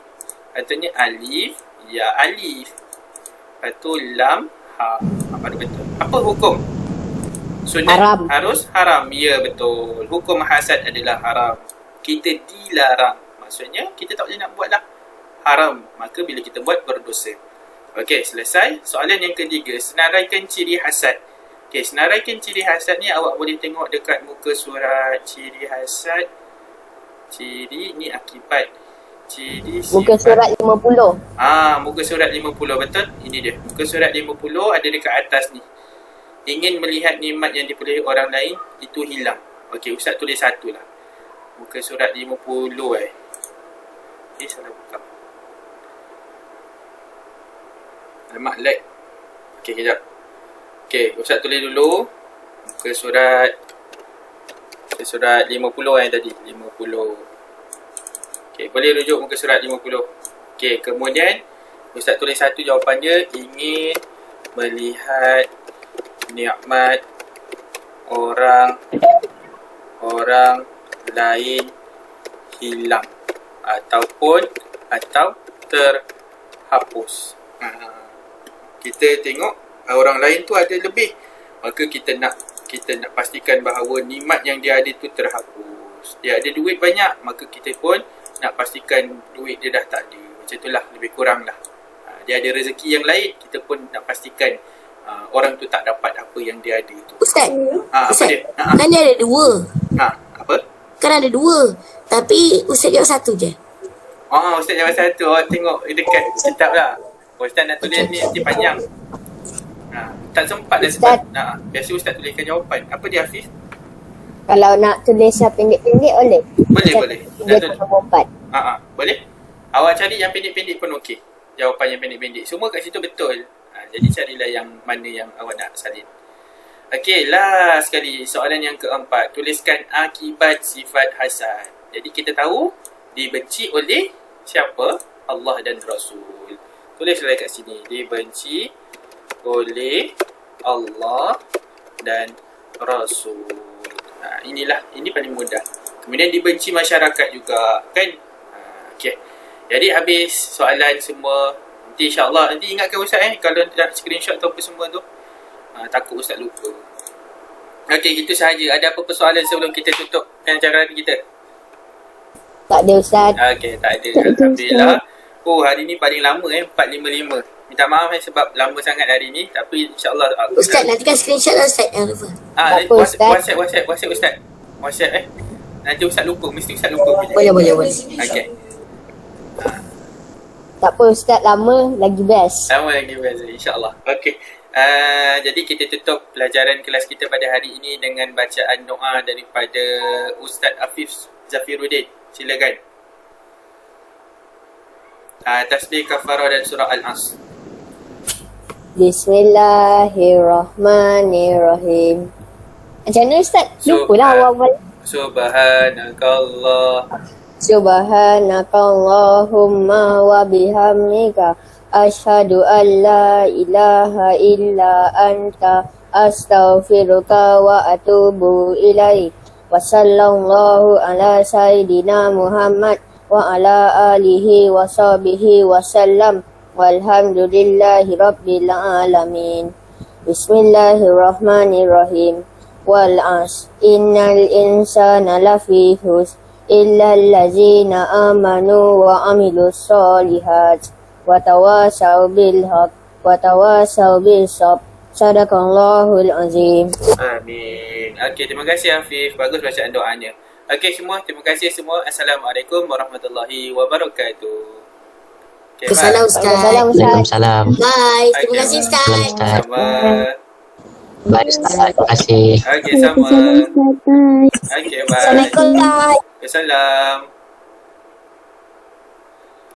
Katanya alif, ya alif. Lepas tu lam, ha. Apa betul? Apa hukum? Sunat Haram. harus haram. Ya, betul. Hukum hasad adalah haram. Kita dilarang. Maksudnya, kita tak boleh nak buat lah. Haram. Maka bila kita buat, berdosa. Okey, selesai. Soalan yang ketiga. Senaraikan ciri hasad. Okey, senaraikan ciri hasad ni awak boleh tengok dekat muka surat ciri hasad. Ciri ni akibat. Ciri Muka surat 50. Muka surat 50, betul? Ini dia. Muka surat 50 ada dekat atas ni. Ingin melihat nikmat yang diperolehi orang lain, itu hilang. Okey, Ustaz tulis satu lah. Muka surat 50 salah buka. Alamak, lag. Okey, kejap. Okey, Ustaz tulis dulu. Muka surat 50 tadi. 50. Okey, boleh rujuk muka surat 50. Okey, kemudian Ustaz tulis satu jawapannya, ingin melihat nikmat orang lain hilang atau terhapus. Kita tengok orang lain tu ada lebih, maka kita nak pastikan bahawa nikmat yang dia ada tu terhapus. Dia ada duit banyak, maka kita pun nak pastikan duit dia dah tak ada. Macam itulah, lebih kurang lah. Dia ada rezeki yang lain, kita pun nak pastikan orang tu tak dapat apa yang dia ada tu. Ustaz, Apa Ustaz, dia? kan dia ada dua. Apa? Kan ada dua. Tapi Ustaz jawab satu je. Ustaz jawab satu. Awak tengok dekat kitab lah. Ustaz nak tulis ni nanti panjang. Tak sempat dah sebab biasa Ustaz tuliskan jawapan. Apa dia, Hafiz? Kalau nak tulis yang pendek-pendek boleh. Boleh. Dia nombor 4. Boleh. Awak cari yang pendek-pendek pun okey. Jawapan yang pendek-pendek. Semua kat situ betul. Jadi carilah yang mana yang awak nak salin. Okey, last sekali. Soalan yang keempat. Tuliskan akibat sifat hasad. Jadi kita tahu dibenci oleh siapa? Allah dan Rasul. Tulislah kat sini. Dibenci oleh Allah dan Rasul. Ini paling mudah. Kemudian dibenci masyarakat juga, kan? Okey. Jadi habis soalan semua. Nanti insya-Allah nanti ingatkan Ustaz kalau nak screenshot atau apa semua tu. Takut Ustaz lupa. Okey, itu sahaja. Ada apa-apa soalan sebelum kita tutup perbincangan kita? Tak ada Ustaz. Okey, tak ada. Alhamdulillah. Hari ni paling lama 4:55. Minta maaf sebab lama sangat hari ni, tapi insya-Allah Ustaz, nanti kan screenshot lah Ustaz. Jangan lupa. WhatsApp Ustaz. WhatsApp Nanti Ustaz lupa, mesti Ustaz lupa. Boleh. Okey. Tak apa Ustaz, lama lagi best. Sama lagi best, insya-Allah. Okey. Jadi kita tutup pelajaran kelas kita pada hari ini dengan bacaan doa daripada Ustaz Afif Zafiruddin. Silakan. Tasbih kafarah dan surah Al-As. Bismillahirrahmanirrahim. Macam mana Ustaz? Lupa lah awal-awal. Subhanakallah Subhanakallahumma wa bihamdika asyhadu an la ilaha illa anta astaghfiruka wa atubu ilaik. Wa sallallahu ala sayyidina Muhammad wa ala alihi wa sahbihi wa sallam. Walhamdulillahi rabbil alamin. Bismillahirrahmanirrahim. Wal 'asr innal insana lafi khusr illa allazina amanu wa amilus solihat wa tawasaw bil haqq wa tawasaw bis sabr. Sadaqallahul azim. Amin. Okey, terima kasih Afif. Bagus bacaan doanya. Okey semua, terima kasih semua. Assalamualaikum warahmatullahi wabarakatuh. Okay, Assalamualaikum Ustaz. Waalaikumsalam. Bye. Terima kasih Ustaz. Salam Ustaz. Sama. Baik Ustaz. Terima kasih. Okey, sama. Bye. Okey, bye. Assalamualaikum Ustaz. Assalam.